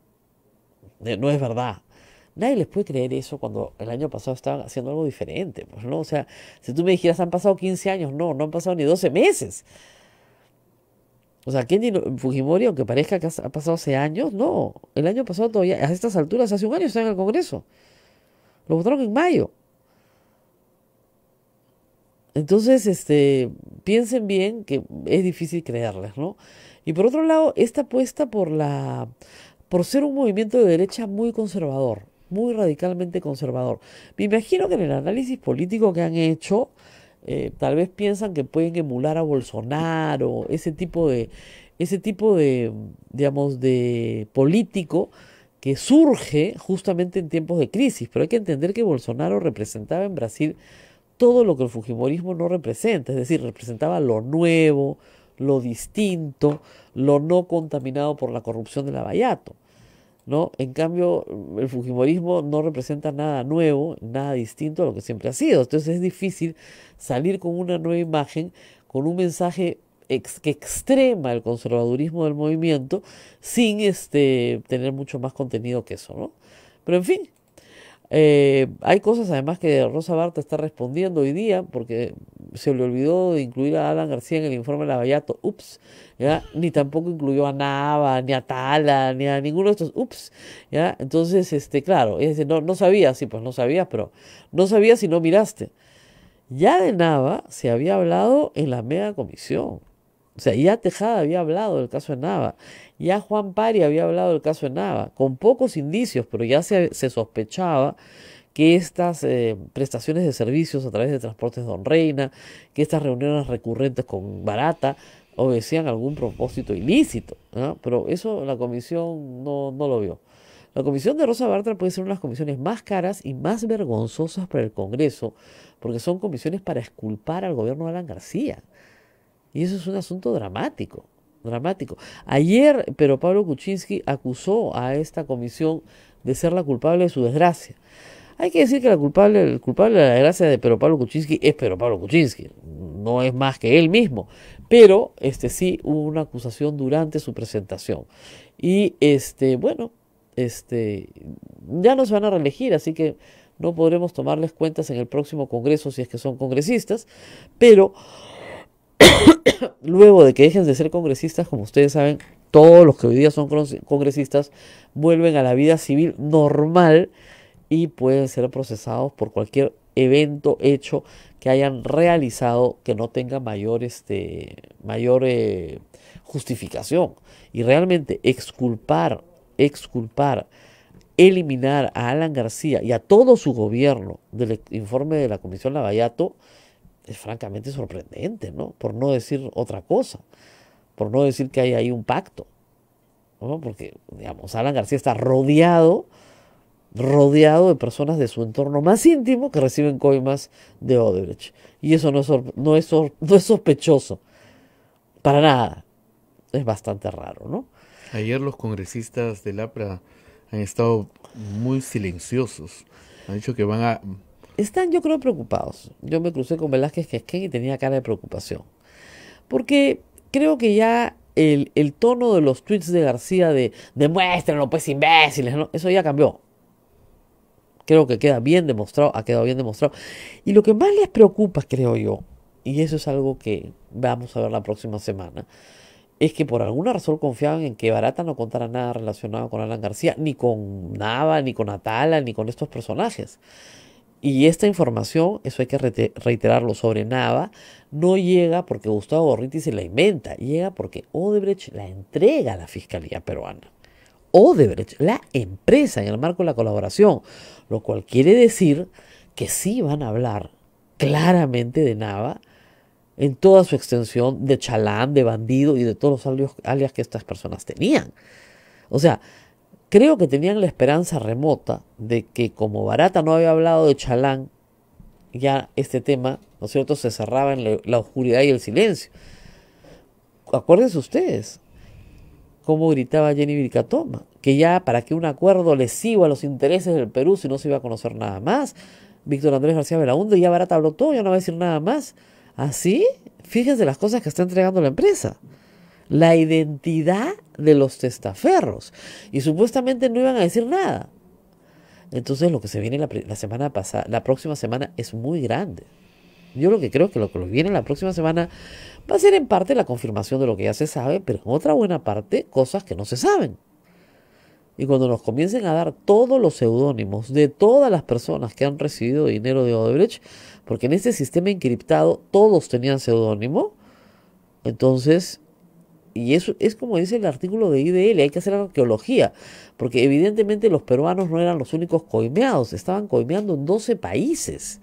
No es verdad. Nadie les puede creer eso cuando el año pasado estaban haciendo algo diferente. Pues, ¿no? O sea, si tú me dijeras han pasado 15 años, no han pasado ni 12 meses. O sea, Kenji Fujimori, aunque parezca que ha pasado hace años, no. El año pasado todavía, a estas alturas, hace un año está en el Congreso. Lo votaron en mayo. Entonces, piensen bien que es difícil creerles, ¿no? Y por otro lado, esta apuesta por ser un movimiento de derecha muy conservador, muy radicalmente conservador. Me imagino que en el análisis político que han hecho, tal vez piensan que pueden emular a Bolsonaro, ese tipo de, digamos, de político que surge justamente en tiempos de crisis. Pero hay que entender que Bolsonaro representaba en Brasil todo lo que el fujimorismo no representa, es decir, representaba lo nuevo, lo distinto, lo no contaminado por la corrupción de Lavallato, ¿no? En cambio, el fujimorismo no representa nada nuevo, nada distinto a lo que siempre ha sido. Entonces es difícil salir con una nueva imagen, con un mensaje que extrema el conservadurismo del movimiento, sin tener mucho más contenido que eso, ¿no? Pero en fin, hay cosas además que Rosa Bartra está respondiendo hoy día, porque se le olvidó de incluir a Alan García en el informe de Lavallato, ups, ¿ya? Ni tampoco incluyó a Nava, ni a Tala, ni a ninguno de estos, ups, ¿ya? Entonces, claro, es decir, no sabías, sí, pues no sabías, pero no sabías si no miraste. Ya de Nava se había hablado en la mega comisión. O sea, ya Tejada había hablado del caso de Nava, ya Juan Pari había hablado del caso de Nava, con pocos indicios, pero ya se sospechaba que estas prestaciones de servicios a través de Transportes Don Reina, que estas reuniones recurrentes con Barata, obedecían algún propósito ilícito, ¿no? Pero eso la comisión no lo vio. La comisión de Rosa Bartra puede ser una de las comisiones más caras y más vergonzosas para el Congreso, porque son comisiones para exculpar al gobierno de Alan García. Y eso es un asunto dramático, dramático. Ayer, Pedro Pablo Kuczynski acusó a esta comisión de ser la culpable de su desgracia. Hay que decir que el culpable de la desgracia de Pedro Pablo Kuczynski es Pedro Pablo Kuczynski, no es más que él mismo. Pero sí hubo una acusación durante su presentación. Y bueno, ya no se van a reelegir, así que no podremos tomarles cuentas en el próximo Congreso si es que son congresistas, pero luego de que dejen de ser congresistas, como ustedes saben, todos los que hoy día son congresistas vuelven a la vida civil normal y pueden ser procesados por cualquier evento, hecho que hayan realizado que no tenga mayor justificación. Y realmente exculpar, eliminar a Alan García y a todo su gobierno del informe de la Comisión Lavallato es francamente sorprendente, ¿no? Por no decir otra cosa, por no decir que hay ahí un pacto, ¿no? Porque, digamos, Alan García está rodeado de personas de su entorno más íntimo que reciben coimas de Odebrecht. Y eso no es sospechoso, para nada. Es bastante raro, ¿no? Ayer los congresistas del APRA han estado muy silenciosos. Han dicho que van a... Están, yo creo, preocupados. Yo me crucé con Velázquez Quesquén y tenía cara de preocupación. Porque creo que ya el tono de los tweets de García de demuéstrenlo, pues, imbéciles, ¿no? Eso ya cambió. Creo que queda bien demostrado, ha quedado bien demostrado. Y lo que más les preocupa, creo yo, y eso es algo que vamos a ver la próxima semana, es que por alguna razón confiaban en que Barata no contara nada relacionado con Alan García, ni con Nava, ni con Atala, ni con estos personajes. Y esta información, eso hay que reiterarlo, sobre Nava, no llega porque Gustavo Gorriti se la inventa, llega porque Odebrecht la entrega a la Fiscalía peruana. Odebrecht, la empresa, en el marco de la colaboración, lo cual quiere decir que sí van a hablar claramente de Nava en toda su extensión, de chalán, de bandido y de todos los alias que estas personas tenían. O sea, creo que tenían la esperanza remota de que como Barata no había hablado de chalán, ya este tema, ¿no es cierto?, se cerraba en la oscuridad y el silencio. Acuérdense ustedes cómo gritaba Jenny Vilcatoma, que ya para que un acuerdo lesivo a los intereses del Perú, si no se iba a conocer nada más. Víctor Andrés García Belaúnde, ya Barata habló todo, ya no va a decir nada más. ¿Así? Fíjense las cosas que está entregando la empresa. La identidad de los testaferros. Y supuestamente no iban a decir nada. Entonces lo que se viene la próxima semana es muy grande. Yo lo que creo que lo que viene la próxima semana va a ser en parte la confirmación de lo que ya se sabe, pero en otra buena parte cosas que no se saben. Y cuando nos comiencen a dar todos los seudónimos de todas las personas que han recibido dinero de Odebrecht, porque en este sistema encriptado todos tenían seudónimo, entonces, y eso es como dice el artículo de IDL, hay que hacer arqueología, porque evidentemente los peruanos no eran los únicos coimeados, estaban coimeando en 12 países,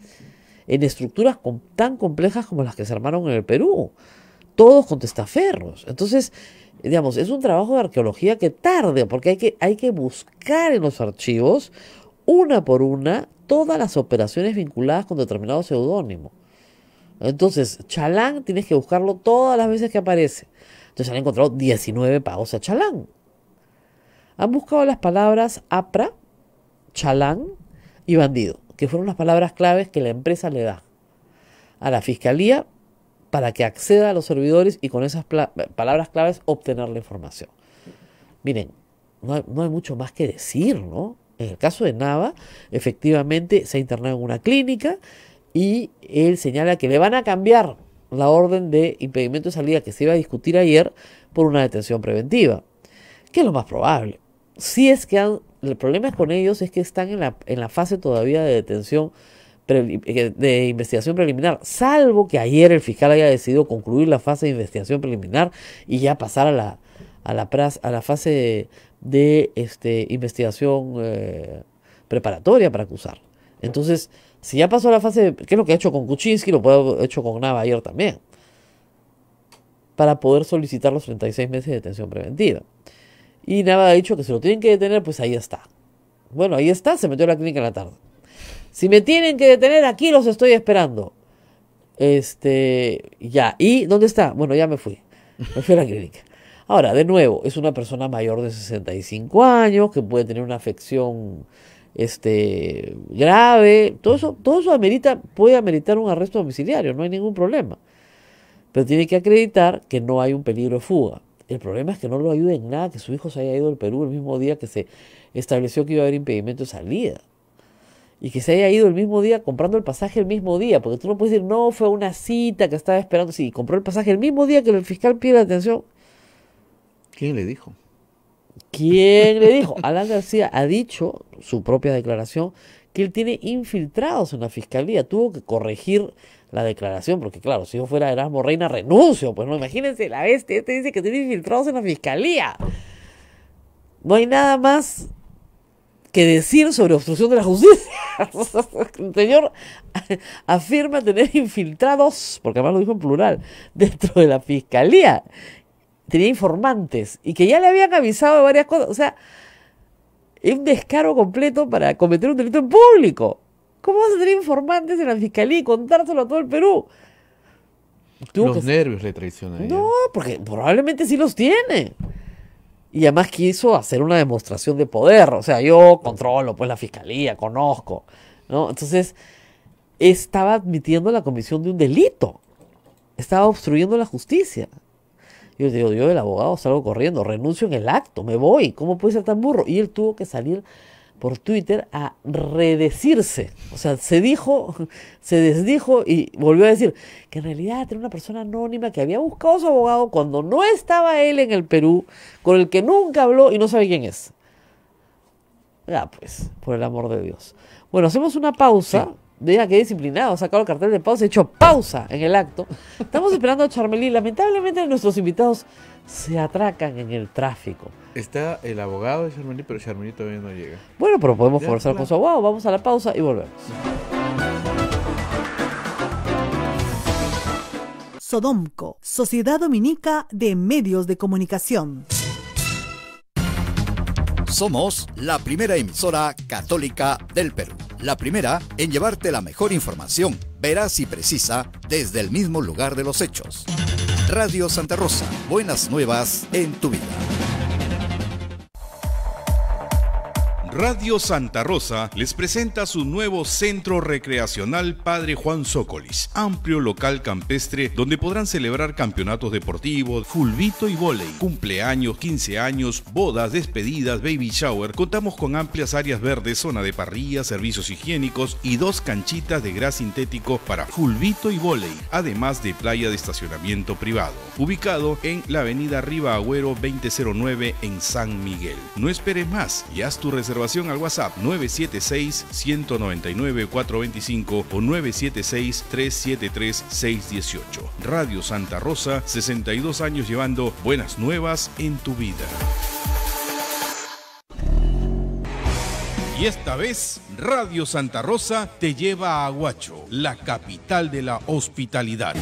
en estructuras tan complejas como las que se armaron en el Perú, todos con testaferros. Entonces, digamos, es un trabajo de arqueología que tarde, porque hay que buscar en los archivos, una por una, todas las operaciones vinculadas con determinado seudónimo. Entonces, chalán tienes que buscarlo todas las veces que aparece. Entonces han encontrado 19 pagos a chalán. Han buscado las palabras APRA, chalán y bandido, que fueron las palabras claves que la empresa le da a la fiscalía para que acceda a los servidores y con esas palabras claves obtener la información. Miren, no hay mucho más que decir, ¿no? En el caso de Nava, efectivamente se ha internado en una clínica y él señala que le van a cambiar la orden de impedimento de salida que se iba a discutir ayer por una detención preventiva, que es lo más probable. Si es que el problema con ellos es que están en la fase todavía de detención de investigación preliminar, salvo que ayer el fiscal haya decidido concluir la fase de investigación preliminar y ya pasar a la fase de investigación preparatoria para acusar. Entonces, si ya pasó a la fase, ¿qué es lo que ha hecho con Kuczynski? Lo puede haber hecho con Nava ayer también, para poder solicitar los 36 meses de detención preventiva. Y Nava ha dicho que si lo tienen que detener, pues ahí está. Bueno, ahí está, se metió a la clínica en la tarde. Si me tienen que detener, aquí los estoy esperando. Ya. ¿Y dónde está? Bueno, ya me fui. Me fui a la clínica. Ahora, de nuevo, es una persona mayor de 65 años que puede tener una afección grave. Todo eso puede ameritar un arresto domiciliario, no hay ningún problema. Pero tiene que acreditar que no hay un peligro de fuga. El problema es que no lo ayuda en nada que su hijo se haya ido del Perú el mismo día que se estableció que iba a haber impedimento de salida. Y que se haya ido el mismo día comprando el pasaje el mismo día. Porque tú no puedes decir, no, fue una cita que estaba esperando. Sí, compró el pasaje el mismo día que el fiscal pide la detención. ¿Quién le dijo? ¿Quién le dijo? Alan García ha dicho, su propia declaración, que él tiene infiltrados en la fiscalía. Tuvo que corregir la declaración, porque claro, si yo fuera Erasmo Reina, renuncio. Pues no, imagínense, la bestia, dice que tiene infiltrados en la fiscalía. No hay nada más que decir sobre obstrucción de la justicia. El señor afirma tener infiltrados, porque además lo dijo en plural, dentro de la fiscalía. Tenía informantes y que ya le habían avisado de varias cosas. O sea, es un descaro completo para cometer un delito en público. ¿Cómo vas a tener informantes en la fiscalía y contárselo a todo el Perú? Los nervios le traicionan. No, porque probablemente sí los tiene. Y además quiso hacer una demostración de poder. O sea, yo controlo pues la fiscalía, conozco, ¿no? Entonces, estaba admitiendo la comisión de un delito. Estaba obstruyendo la justicia. Yo digo, yo el abogado salgo corriendo, renuncio en el acto, me voy. ¿Cómo puede ser tan burro? Y él tuvo que salir por Twitter a redecirse. O sea, se desdijo y volvió a decir que en realidad era una persona anónima que había buscado a su abogado cuando no estaba él en el Perú, con el que nunca habló y no sabe quién es. Ya, pues, por el amor de Dios. Bueno, hacemos una pausa. Sí. Diga que disciplinado, ha sacado el cartel de pausa, ha hecho pausa en el acto. Estamos esperando a Charmelí. Lamentablemente nuestros invitados se atracan en el tráfico. Está el abogado de Charmelí, pero Charmelí todavía no llega. Bueno, pero podemos conversar con su abogado. Vamos a la pausa y volvemos. Sodomco, Sociedad Dominica de Medios de Comunicación. Somos la primera emisora católica del Perú. La primera en llevarte la mejor información, veraz y precisa, desde el mismo lugar de los hechos. Radio Santa Rosa, buenas nuevas en tu vida. Radio Santa Rosa les presenta su nuevo centro recreacional Padre Juan Zócolis, amplio local campestre donde podrán celebrar campeonatos deportivos, fulbito y vóley, cumpleaños, 15 años, bodas, despedidas, baby shower. Contamos con amplias áreas verdes, zona de parrilla, servicios higiénicos y 2 canchitas de gras sintético para fulbito y vóley, además de playa de estacionamiento privado, ubicado en la avenida Riva Agüero 2009 en San Miguel. No esperes más y haz tu reservación al WhatsApp 976-199-425 o 976-373-618. Radio Santa Rosa, 62 años llevando buenas nuevas en tu vida. Y esta vez, Radio Santa Rosa te lleva a Aguacho, la capital de la hospitalidad.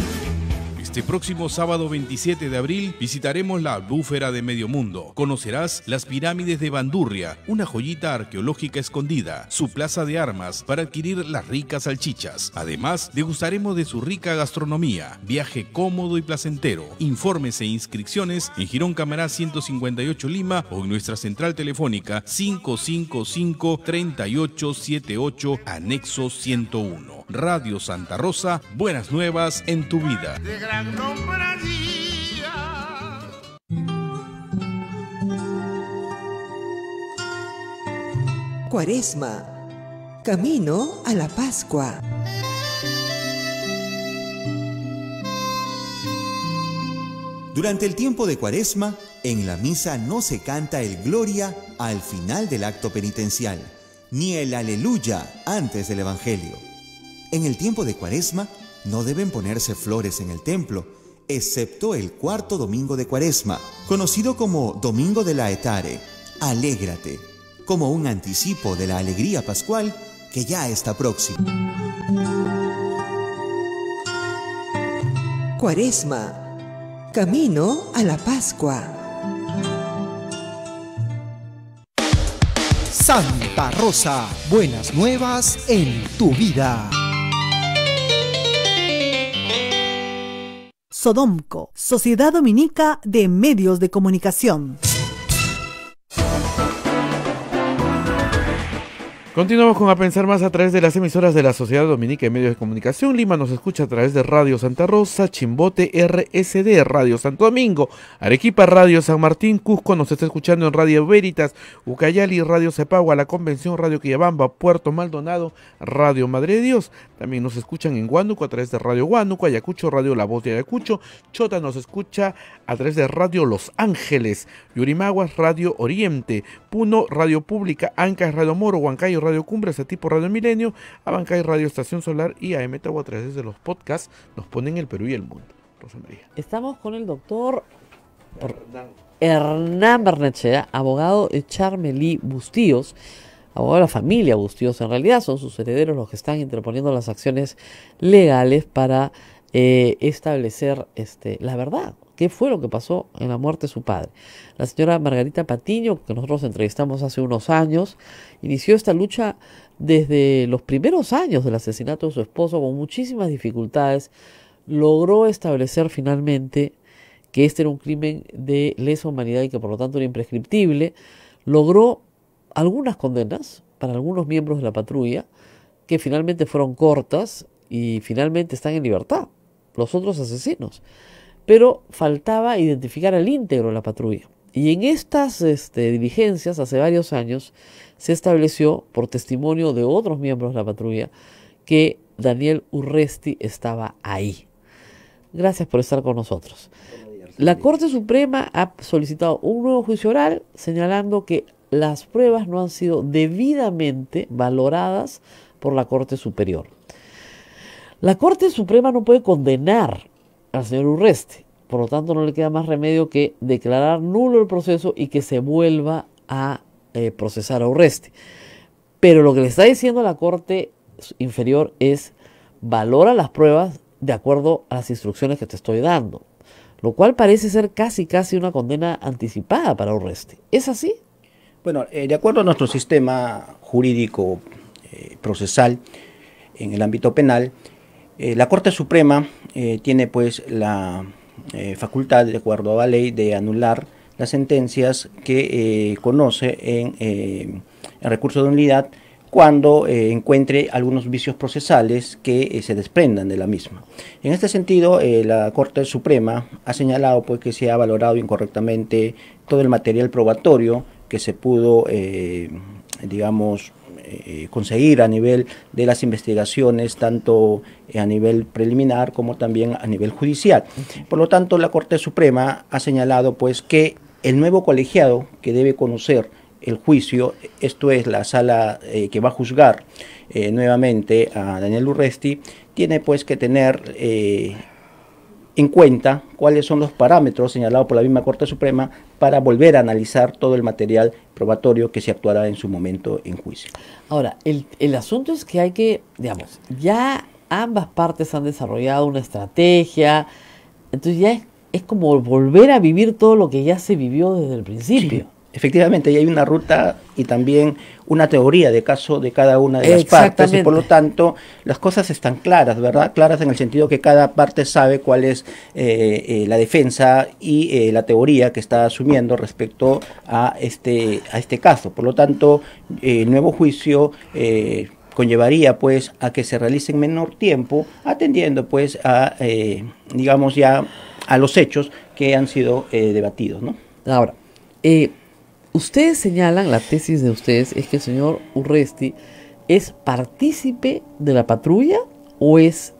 Este próximo sábado 27 de abril visitaremos la Albúfera de Medio Mundo. Conocerás las pirámides de Bandurria, una joyita arqueológica escondida, su plaza de armas para adquirir las ricas salchichas. Además, degustaremos de su rica gastronomía. Viaje cómodo y placentero. Informes e inscripciones en Girón Camará 158 Lima o en nuestra central telefónica 555-3878 anexo 101. Radio Santa Rosa, buenas nuevas en tu vida. Cuaresma, camino a la Pascua. Durante el tiempo de Cuaresma, en la misa no se canta el Gloria al final del acto penitencial, ni el Aleluya antes del Evangelio. En el tiempo de Cuaresma no deben ponerse flores en el templo, excepto el cuarto domingo de Cuaresma, conocido como Domingo de la Etare. Alégrate, como un anticipo de la alegría pascual que ya está próxima. Cuaresma, camino a la Pascua. Santa Rosa, buenas nuevas en tu vida. Sodomco, Sociedad Dominica de Medios de Comunicación. Continuamos con A Pensar Más a través de las emisoras de la Sociedad Dominica de Medios de Comunicación. Lima nos escucha a través de Radio Santa Rosa, Chimbote RSD, Radio Santo Domingo, Arequipa, Radio San Martín, Cusco nos está escuchando en Radio Veritas, Ucayali, Radio Cepagua, La Convención, Radio Quillabamba, Puerto Maldonado, Radio Madre de Dios. También nos escuchan en Huánuco a través de Radio Huánuco, Ayacucho, Radio La Voz de Ayacucho, Chota nos escucha a través de Radio Los Ángeles, Yurimaguas, Radio Oriente, Puno, Radio Pública, Ancash, Radio Moro, Huancayo, Radio Cumbres, Atipo, Radio Milenio, Abancay, Radio Estación Solar y AM Tagua a través de los podcasts nos ponen el Perú y el mundo. Rosa María. Estamos con el doctor Hernán Barnechea, abogado de Charmelí Bustíos, abogado de la familia Bustíos. En realidad son sus herederos los que están interponiendo las acciones legales para establecer la verdad. ¿Qué fue lo que pasó en la muerte de su padre? La señora Margarita Patiño, que nosotros entrevistamos hace unos años, inició esta lucha desde los primeros años del asesinato de su esposo con muchísimas dificultades. Logró establecer finalmente que este era un crimen de lesa humanidad y que por lo tanto era imprescriptible. Logró algunas condenas para algunos miembros de la patrulla que finalmente fueron cortas y finalmente están en libertad, los otros asesinos. Pero faltaba identificar al íntegro de la patrulla. Y en estas diligencias, hace varios años, se estableció, por testimonio de otros miembros de la patrulla, que Daniel Urresti estaba ahí. Gracias por estar con nosotros. La Corte Suprema ha solicitado un nuevo juicio oral, señalando que las pruebas no han sido debidamente valoradas por la Corte Superior. La Corte Suprema no puede condenar al señor Urresti, por lo tanto no le queda más remedio que declarar nulo el proceso y que se vuelva a procesar a Urresti. Pero lo que le está diciendo la Corte Inferior es: valora las pruebas de acuerdo a las instrucciones que te estoy dando, lo cual parece ser casi una condena anticipada para Urresti. ¿Es así? Bueno, de acuerdo a nuestro sistema jurídico procesal en el ámbito penal, la Corte Suprema tiene pues la facultad, de acuerdo a la ley, de anular las sentencias que conoce en recurso de nulidad cuando encuentre algunos vicios procesales que se desprendan de la misma. En este sentido, la Corte Suprema ha señalado pues que se ha valorado incorrectamente todo el material probatorio que se pudo, conseguir a nivel de las investigaciones, tanto a nivel preliminar como también a nivel judicial. Por lo tanto, la Corte Suprema ha señalado pues que el nuevo colegiado que debe conocer el juicio, esto es la sala que va a juzgar nuevamente a Daniel Urresti, tiene pues que tener en cuenta cuáles son los parámetros señalados por la misma Corte Suprema para volver a analizar todo el material probatorio que se actuará en su momento en juicio. Ahora, el asunto es que hay que, digamos, ya ambas partes han desarrollado una estrategia, entonces ya es como volver a vivir todo lo que ya se vivió desde el principio. Sí. Efectivamente, hay una ruta y también una teoría de caso de cada una de las partes, y por lo tanto las cosas están claras, ¿verdad? Claras en el sentido que cada parte sabe cuál es la defensa y la teoría que está asumiendo respecto a este caso. Por lo tanto, el nuevo juicio conllevaría pues a que se realice en menor tiempo, atendiendo pues a, digamos ya, a los hechos que han sido debatidos, ¿no? Ahora, ustedes señalan, la tesis de ustedes es que el señor Urresti es partícipe de la patrulla o es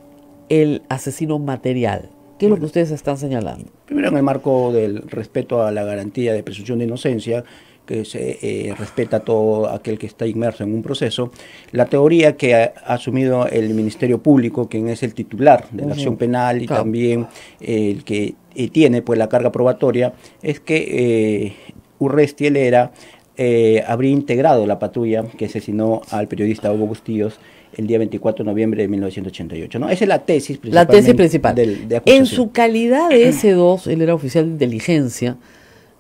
el asesino material. ¿Qué es lo que ustedes están señalando? Primero, en el marco del respeto a la garantía de presunción de inocencia, que se respeta a todo aquel que está inmerso en un proceso, la teoría que ha asumido el Ministerio Público, quien es el titular de la acción penal y también el que tiene pues la carga probatoria, es que Urresti habría integrado la patrulla que asesinó al periodista Hugo Bustillos el día 24 de noviembre de 1988, ¿no? Esa es la tesis principal. La tesis principal. De acusación. En su calidad de S2, él era oficial de inteligencia,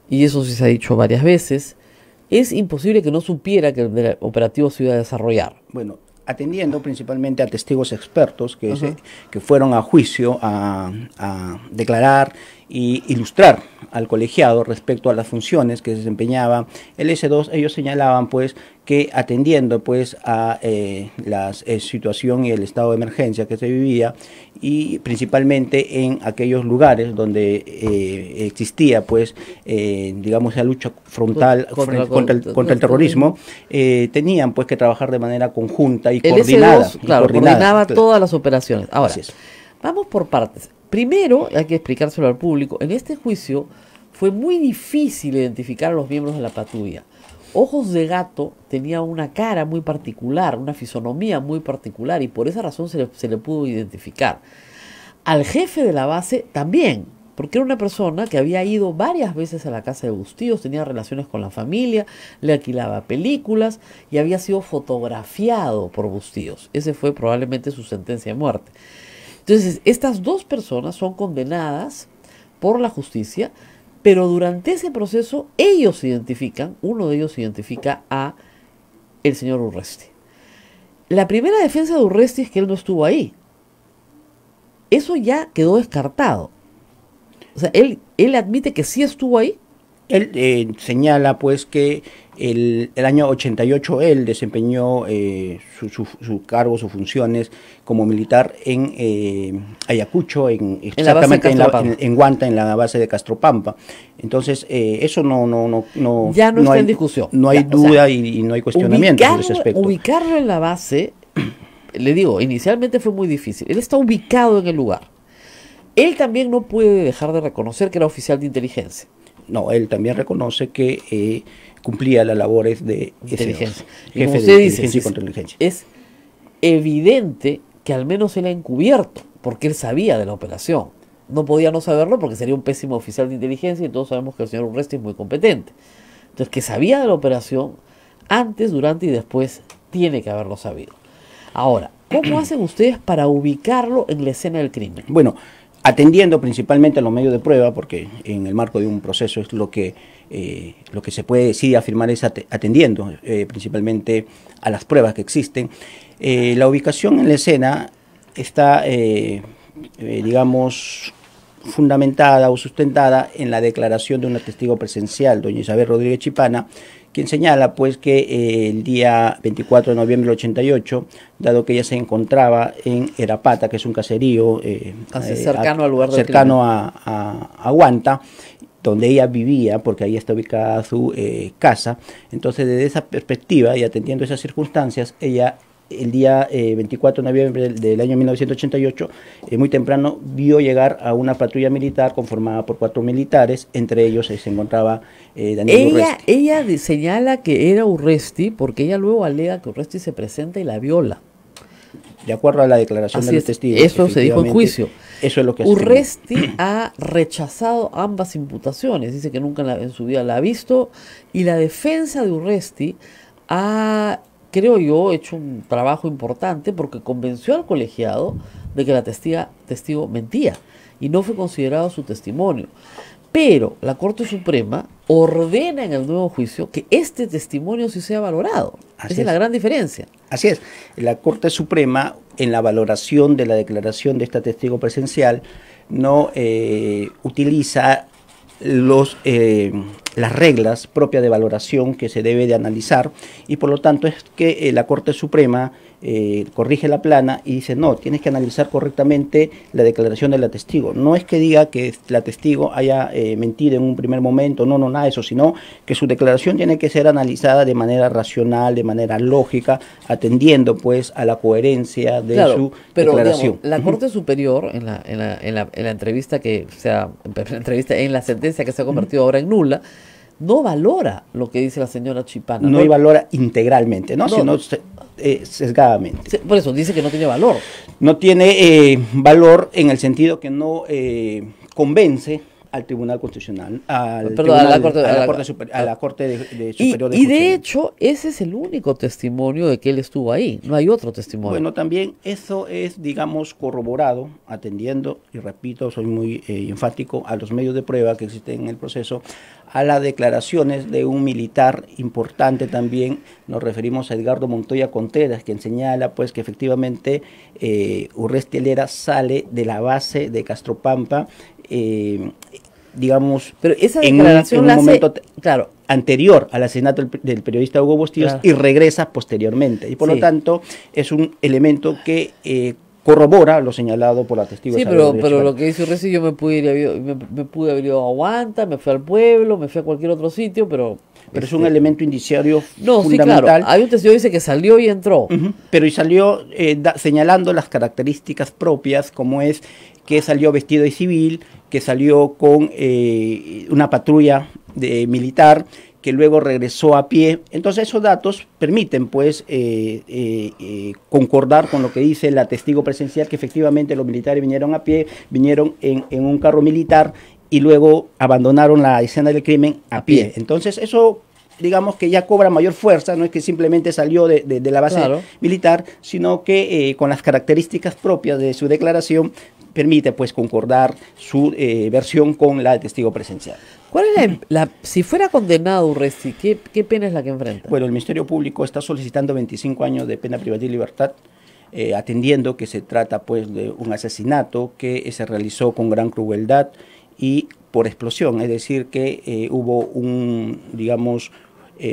y eso sí se ha dicho varias veces, es imposible que no supiera que el operativo se iba a desarrollar. Bueno, atendiendo principalmente a testigos expertos que fueron a juicio a declarar y ilustrar al colegiado respecto a las funciones que desempeñaba el S2, ellos señalaban pues que atendiendo pues a la situación y el estado de emergencia que se vivía, y principalmente en aquellos lugares donde existía pues digamos la lucha frontal contra el terrorismo, tenían pues que trabajar de manera conjunta y coordinada. S2, claro, coordinaba todas las operaciones. Ahora, vamos por partes. Primero, hay que explicárselo al público, en este juicio fue muy difícil identificar a los miembros de la patrulla. Ojos de Gato tenía una cara muy particular, una fisonomía muy particular, y por esa razón se le pudo identificar. Al jefe de la base también, porque era una persona que había ido varias veces a la casa de Bustillos, tenía relaciones con la familia, le alquilaba películas y había sido fotografiado por Bustillos. Ese fue probablemente su sentencia de muerte. Entonces, estas dos personas son condenadas por la justicia, pero durante ese proceso ellos identifican, uno de ellos identifica a el señor Urresti. La primera defensa de Urresti es que él no estuvo ahí. Eso ya quedó descartado. O sea, él admite que sí estuvo ahí. Él señala pues que el año 88 él desempeñó su cargo, sus funciones como militar en Ayacucho, exactamente en Huanta, en la base de Castropampa. Entonces, eso ya no está en discusión. No hay duda y no hay cuestionamiento sobre ese aspecto. Ubicarlo en la base, le digo, inicialmente fue muy difícil. Él está ubicado en el lugar. Él también no puede dejar de reconocer que era oficial de inteligencia. No, él también reconoce que cumplía las labores de inteligencia. Jefe de inteligencia y contrainteligencia. Es evidente que al menos él ha encubierto, porque él sabía de la operación. No podía no saberlo porque sería un pésimo oficial de inteligencia y todos sabemos que el señor Urresti es muy competente. Entonces, que sabía de la operación antes, durante y después, tiene que haberlo sabido. Ahora, ¿cómo hacen ustedes para ubicarlo en la escena del crimen? Bueno, atendiendo principalmente a los medios de prueba, porque en el marco de un proceso es lo que se puede decir y afirmar es atendiendo principalmente a las pruebas que existen. La ubicación en la escena está, digamos, fundamentada o sustentada en la declaración de una testigo presencial, doña Isabel Rodríguez Chipana, quien señala pues que el día 24 de noviembre del 88, dado que ella se encontraba en Erapata, que es un caserío cercano al lugar del cercano a Huanta, donde ella vivía, porque ahí está ubicada su casa. Entonces, desde esa perspectiva y atendiendo esas circunstancias, ella el día 24 de noviembre del año 1988, muy temprano, vio llegar a una patrulla militar conformada por 4 militares, entre ellos se encontraba Daniel Urresti. Ella señala que era Urresti porque ella luego alega que Urresti se presenta y la viola. De acuerdo a la declaración del testigo. Eso se dijo en juicio. Eso es lo que Urresti ha rechazado ambas imputaciones, dice que nunca en su vida la ha visto, y la defensa de Urresti ha, creo yo, hecho un trabajo importante porque convenció al colegiado de que la testigo mentía y no fue considerado su testimonio. Pero la Corte Suprema ordena en el nuevo juicio que este testimonio sí sea valorado. Esa es la gran diferencia. Así es. La Corte Suprema, en la valoración de la declaración de esta testigo presencial, no utiliza las reglas propias de valoración que se debe de analizar, y por lo tanto es que la Corte Suprema corrige la plana y dice: no, tienes que analizar correctamente la declaración de la testigo. No es que diga que la testigo haya mentido en un primer momento, no, nada de eso, sino que su declaración tiene que ser analizada de manera racional, de manera lógica, atendiendo pues a la coherencia de su declaración. Digamos, la Corte Superior, en la entrevista en la sentencia que se ha convertido ahora en nula, no valora lo que dice la señora Chipana. No valora integralmente, sino sesgadamente. Por eso dice que no tiene valor. No tiene valor en el sentido que no convence al Tribunal Constitucional, a la Corte Superior de Justicia. Y de hecho, ese es el único testimonio de que él estuvo ahí, no hay otro testimonio. Bueno, también eso es, digamos, corroborado, atendiendo, y repito, soy muy enfático, a los medios de prueba que existen en el proceso, a las declaraciones de un militar importante también. Nos referimos a Edgardo Montoya Contreras, quien señala pues que efectivamente Urresti Helera sale de la base de Castropampa, digamos, pero esa declaración en un momento anterior al asesinato del periodista Hugo Bustillos, y regresa posteriormente, y por lo tanto es un elemento que corrobora lo señalado por la testigo. Sí, pero lo que dice Urresti, yo me pude haber ido a Huanta, me fui al pueblo, me fui a cualquier otro sitio, pero es un elemento indiciario fundamental. Sí, claro. Hay un testigo que dice que salió y entró. Pero salió señalando las características propias, como es que salió vestido de civil, que salió con una patrulla militar, que luego regresó a pie. Entonces esos datos permiten pues concordar con lo que dice la testigo presencial, que efectivamente los militares vinieron a pie, vinieron en un carro militar y luego abandonaron la escena del crimen a pie. Entonces eso, digamos que ya cobra mayor fuerza, no es que simplemente salió de la base militar, sino que con las características propias de su declaración permite pues concordar su versión con la del testigo presencial. ¿Cuál es si fuera condenado Urresti, qué pena es la que enfrenta? Bueno, el Ministerio Público está solicitando 25 años de pena privativa de libertad, atendiendo que se trata pues de un asesinato que se realizó con gran crueldad y por explosión, es decir que hubo un, digamos,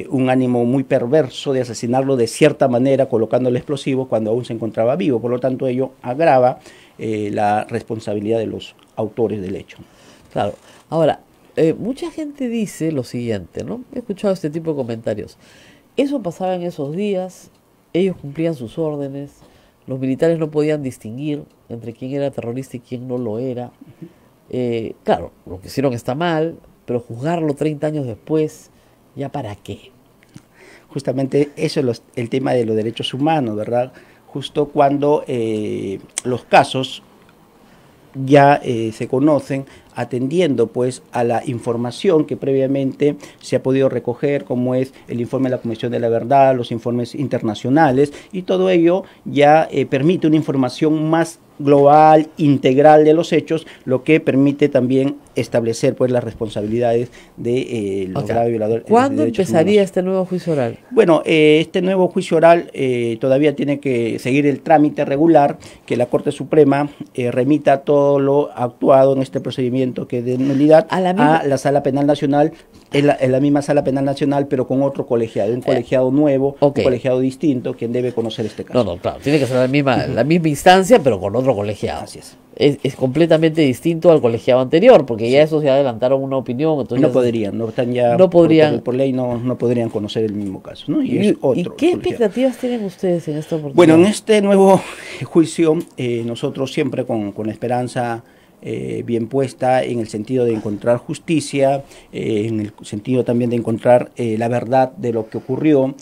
un ánimo muy perverso de asesinarlo de cierta manera, colocando el explosivo cuando aún se encontraba vivo. Por lo tanto, ello agrava la responsabilidad de los autores del hecho. Claro. Ahora, mucha gente dice lo siguiente, ¿no? He escuchado este tipo de comentarios. Eso pasaba en esos días, ellos cumplían sus órdenes, los militares no podían distinguir entre quién era terrorista y quién no lo era. Claro, lo que hicieron está mal, pero juzgarlo 30 años después, ¿ya para qué? Justamente eso es el tema de los derechos humanos, ¿verdad? Justo cuando los casos ya se conocen, atendiendo pues a la información que previamente se ha podido recoger, como es el informe de la Comisión de la Verdad, los informes internacionales, y todo ello ya permite una información más global, integral de los hechos, lo que permite también establecer pues las responsabilidades de los graves violadores. ¿Cuándo empezaría este nuevo juicio oral? Bueno, este nuevo juicio oral todavía tiene que seguir el trámite regular, que la Corte Suprema remita todo lo actuado en este procedimiento que es de nulidad a la Sala Penal Nacional, en la misma Sala Penal Nacional, pero con otro colegiado, un colegiado nuevo, un colegiado distinto, quien debe conocer este caso. No, claro, tiene que ser la misma instancia, pero con otro colegiado. Así es. Es completamente distinto al colegiado anterior, porque ya esos ya adelantaron una opinión. Entonces no podrían, no están ya por ley no podrían conocer el mismo caso, ¿no? ¿Y qué expectativas tienen ustedes en esta oportunidad? Bueno, en este nuevo juicio nosotros siempre con la esperanza bien puesta en el sentido de encontrar justicia, en el sentido también de encontrar la verdad de lo que ocurrió,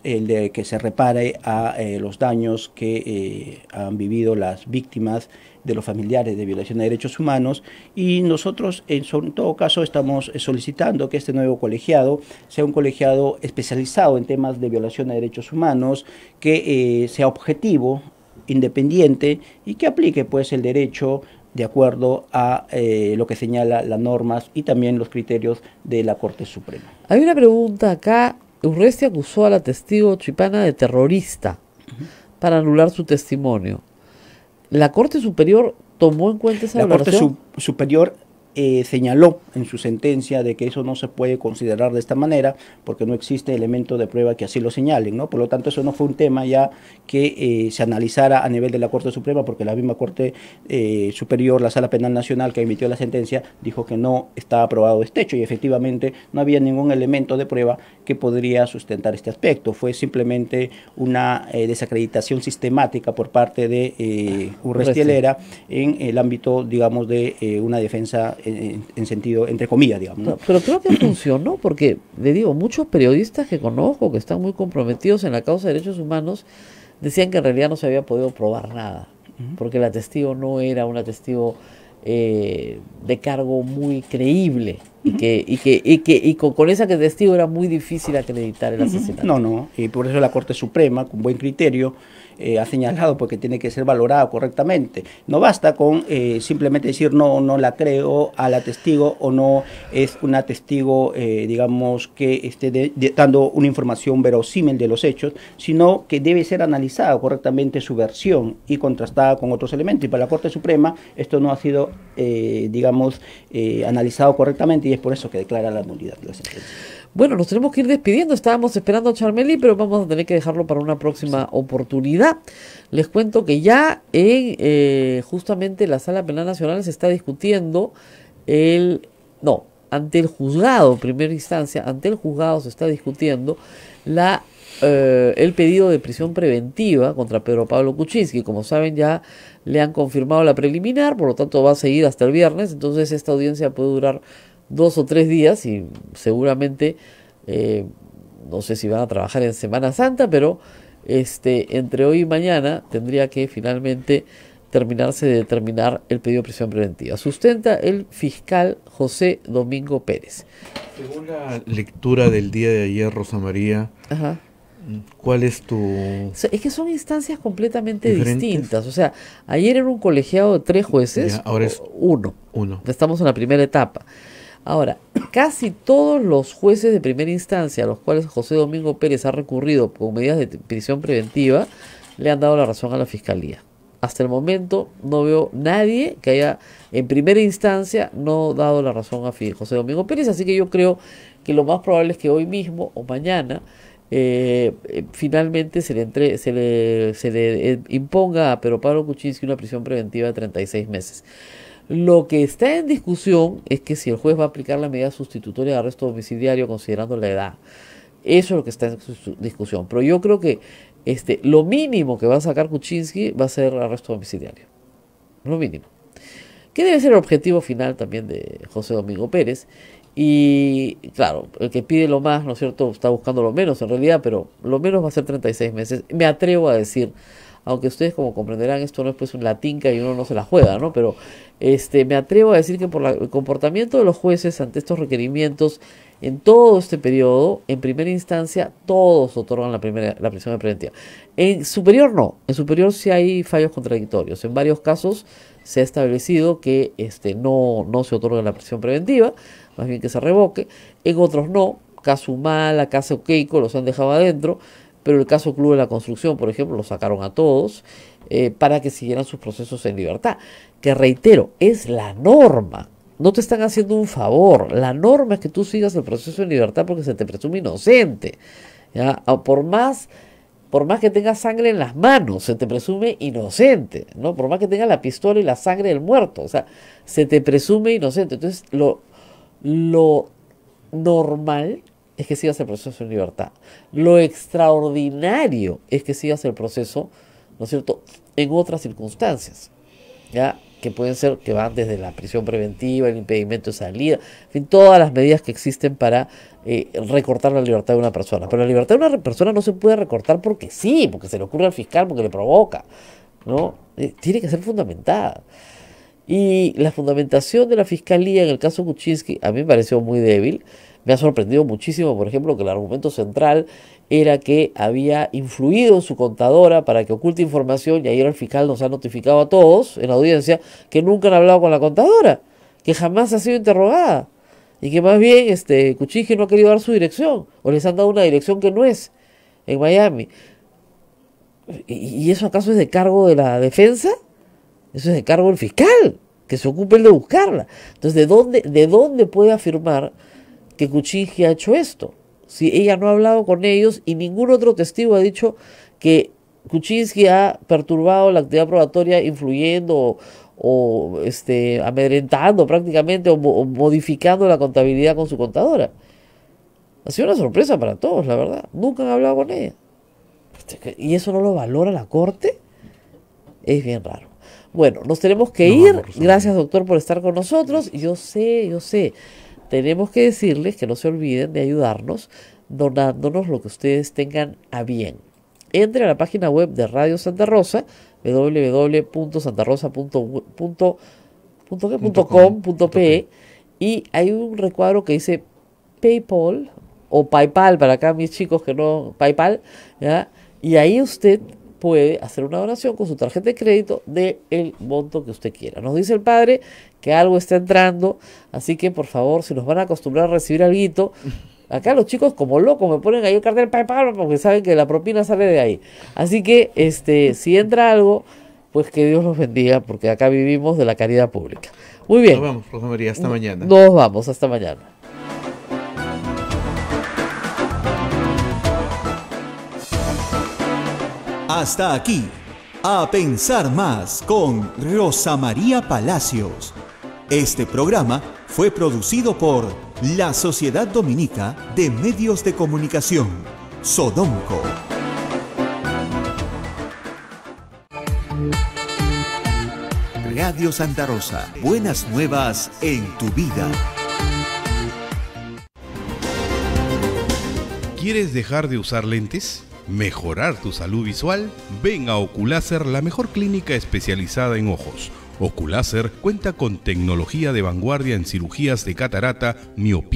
el de que se repare a los daños que han vivido las víctimas de los familiares de violación de derechos humanos, y nosotros en todo caso estamos solicitando que este nuevo colegiado sea un colegiado especializado en temas de violación de derechos humanos, que sea objetivo, independiente y que aplique pues el derecho de acuerdo a lo que señala las normas y también los criterios de la Corte Suprema. Hay una pregunta acá. Urresti acusó a la testigo Chipana de terrorista para anular su testimonio. ¿La Corte Superior tomó en cuenta esa valoración? La Corte Superior señaló en su sentencia de que eso no se puede considerar de esta manera porque no existe elemento de prueba que así lo señalen, ¿no? Por lo tanto, eso no fue un tema ya que se analizara a nivel de la Corte Suprema, porque la misma Corte Superior, la Sala Penal Nacional que emitió la sentencia, dijo que no estaba aprobado este hecho y efectivamente no había ningún elemento de prueba que podría sustentar este aspecto. Fue simplemente una desacreditación sistemática por parte de Urresti Helera en el ámbito, digamos, de una defensa en sentido, entre comillas, digamos, ¿no? Pero creo que funcionó, porque le digo, muchos periodistas que conozco que están muy comprometidos en la causa de derechos humanos decían que en realidad no se había podido probar nada, porque la testigo no era una testigo de cargo muy creíble y con esa que testigo era muy difícil acreditar el asesinato. No, y por eso la Corte Suprema, con buen criterio, ha señalado porque tiene que ser valorada correctamente. No basta con simplemente decir no la creo a la testigo o no es una testigo, digamos, que esté dando una información verosímil de los hechos, sino que debe ser analizada correctamente su versión y contrastada con otros elementos. Y para la Corte Suprema esto no ha sido, digamos, analizado correctamente y es por eso que declara la nulidad de la sentencia. Bueno, nos tenemos que ir despidiendo. Estábamos esperando a Charmely, pero vamos a tener que dejarlo para una próxima oportunidad. Les cuento que ya en justamente la Sala Penal Nacional se está discutiendo ante el juzgado, primera instancia, ante el juzgado se está discutiendo el pedido de prisión preventiva contra Pedro Pablo Kuczynski. Como saben, ya le han confirmado la preliminar, por lo tanto va a seguir hasta el viernes. Entonces esta audiencia puede durar 2 o 3 días y seguramente, no sé si van a trabajar en Semana Santa, pero entre hoy y mañana tendría que finalmente terminarse de determinar el pedido de prisión preventiva. Sustenta el fiscal José Domingo Pérez. Según la lectura del día de ayer, Rosa María, ¿cuál es tu...? Es que son instancias completamente distintas. O sea, ayer era un colegiado de 3 jueces, ya, ahora es uno. Estamos en la primera etapa. Ahora, casi todos los jueces de primera instancia a los cuales José Domingo Pérez ha recurrido con medidas de prisión preventiva le han dado la razón a la Fiscalía. Hasta el momento no veo nadie que haya en primera instancia no dado la razón a José Domingo Pérez, así que yo creo que lo más probable es que hoy mismo o mañana finalmente se le imponga a Pedro Pablo Kuczynski una prisión preventiva de 36 meses. Lo que está en discusión es que si el juez va a aplicar la medida sustitutoria de arresto domiciliario considerando la edad. Eso es lo que está en discusión. Pero yo creo que lo mínimo que va a sacar Kuczynski va a ser arresto domiciliario. Lo mínimo. Que debe ser el objetivo final también de José Domingo Pérez. Y claro, el que pide lo más, ¿no es cierto?, está buscando lo menos en realidad, pero lo menos va a ser 36 meses. Me atrevo a decir, aunque ustedes como comprenderán, esto no es pues una tinca y uno no se la juega, ¿no? Pero me atrevo a decir que por el comportamiento de los jueces ante estos requerimientos en todo este periodo, en primera instancia, todos otorgan la prisión preventiva. En superior no, en superior sí hay fallos contradictorios. En varios casos se ha establecido que no se otorga la prisión preventiva, más bien que se revoque. En otros no, caso Humala, caso Keiko los han dejado adentro, pero el caso Club de la Construcción, por ejemplo, lo sacaron a todos para que siguieran sus procesos en libertad. Que reitero, es la norma. No te están haciendo un favor. La norma es que tú sigas el proceso en libertad porque se te presume inocente. ¿Ya? Por más que tengas sangre en las manos, se te presume inocente, ¿no? Por más que tengas la pistola y la sangre del muerto, o sea, se te presume inocente. Entonces, lo normal es que sigas el proceso en libertad. Lo extraordinario es que sigas el proceso, ¿no es cierto?, en otras circunstancias, ¿ya?, que pueden ser, que van desde la prisión preventiva, el impedimento de salida, en fin, todas las medidas que existen para recortar la libertad de una persona. Pero la libertad de una persona no se puede recortar porque sí, porque se le ocurre al fiscal, porque le provoca, ¿no? Tiene que ser fundamentada. Y la fundamentación de la fiscalía en el caso Kuczynski a mí me pareció muy débil. Me ha sorprendido muchísimo, por ejemplo, que el argumento central era que había influido en su contadora para que oculte información, y ayer el fiscal nos ha notificado a todos en la audiencia que nunca han hablado con la contadora, que jamás ha sido interrogada, y que más bien Kuczynski no ha querido dar su dirección, o les han dado una dirección que no es, en Miami. ¿Y eso acaso es de cargo de la defensa? Eso es de cargo del fiscal, que se ocupe el de buscarla. Entonces, ¿de dónde puede afirmar que Kuczynski ha hecho esto? Si ella no ha hablado con ellos y ningún otro testigo ha dicho que Kuczynski ha perturbado la actividad probatoria influyendo o amedrentando prácticamente o modificando la contabilidad con su contadora. Ha sido una sorpresa para todos, la verdad. Nunca han hablado con ella. ¿Y eso no lo valora la Corte? Es bien raro. Bueno, nos tenemos que ir. Gracias, doctor, por estar con nosotros. Yo sé. Tenemos que decirles que no se olviden de ayudarnos donándonos lo que ustedes tengan a bien. Entre a la página web de Radio Santa Rosa, www.santarosa.com.pe, y hay un recuadro que dice PayPal o PayPal para acá mis chicos que no, PayPal, ¿ya? Y ahí usted puede hacer una donación con su tarjeta de crédito del monto que usted quiera. Nos dice el padre que algo está entrando, así que por favor, si nos van a acostumbrar a recibir alguito, acá los chicos como locos me ponen ahí el cartel PayPal porque saben que la propina sale de ahí. Así que si entra algo, pues que Dios los bendiga, porque acá vivimos de la caridad pública. Muy bien. Nos vamos, Rosa María, hasta mañana. Nos vamos, hasta mañana. Hasta aquí, A Pensar Más con Rosa María Palacios. Este programa fue producido por la Sociedad Dominica de Medios de Comunicación, Sodomco. Radio Santa Rosa, buenas nuevas en tu vida. ¿Quieres dejar de usar lentes? ¿Mejorar tu salud visual? Ven a Oculácer, la mejor clínica especializada en ojos. Oculácer cuenta con tecnología de vanguardia en cirugías de catarata, miopía,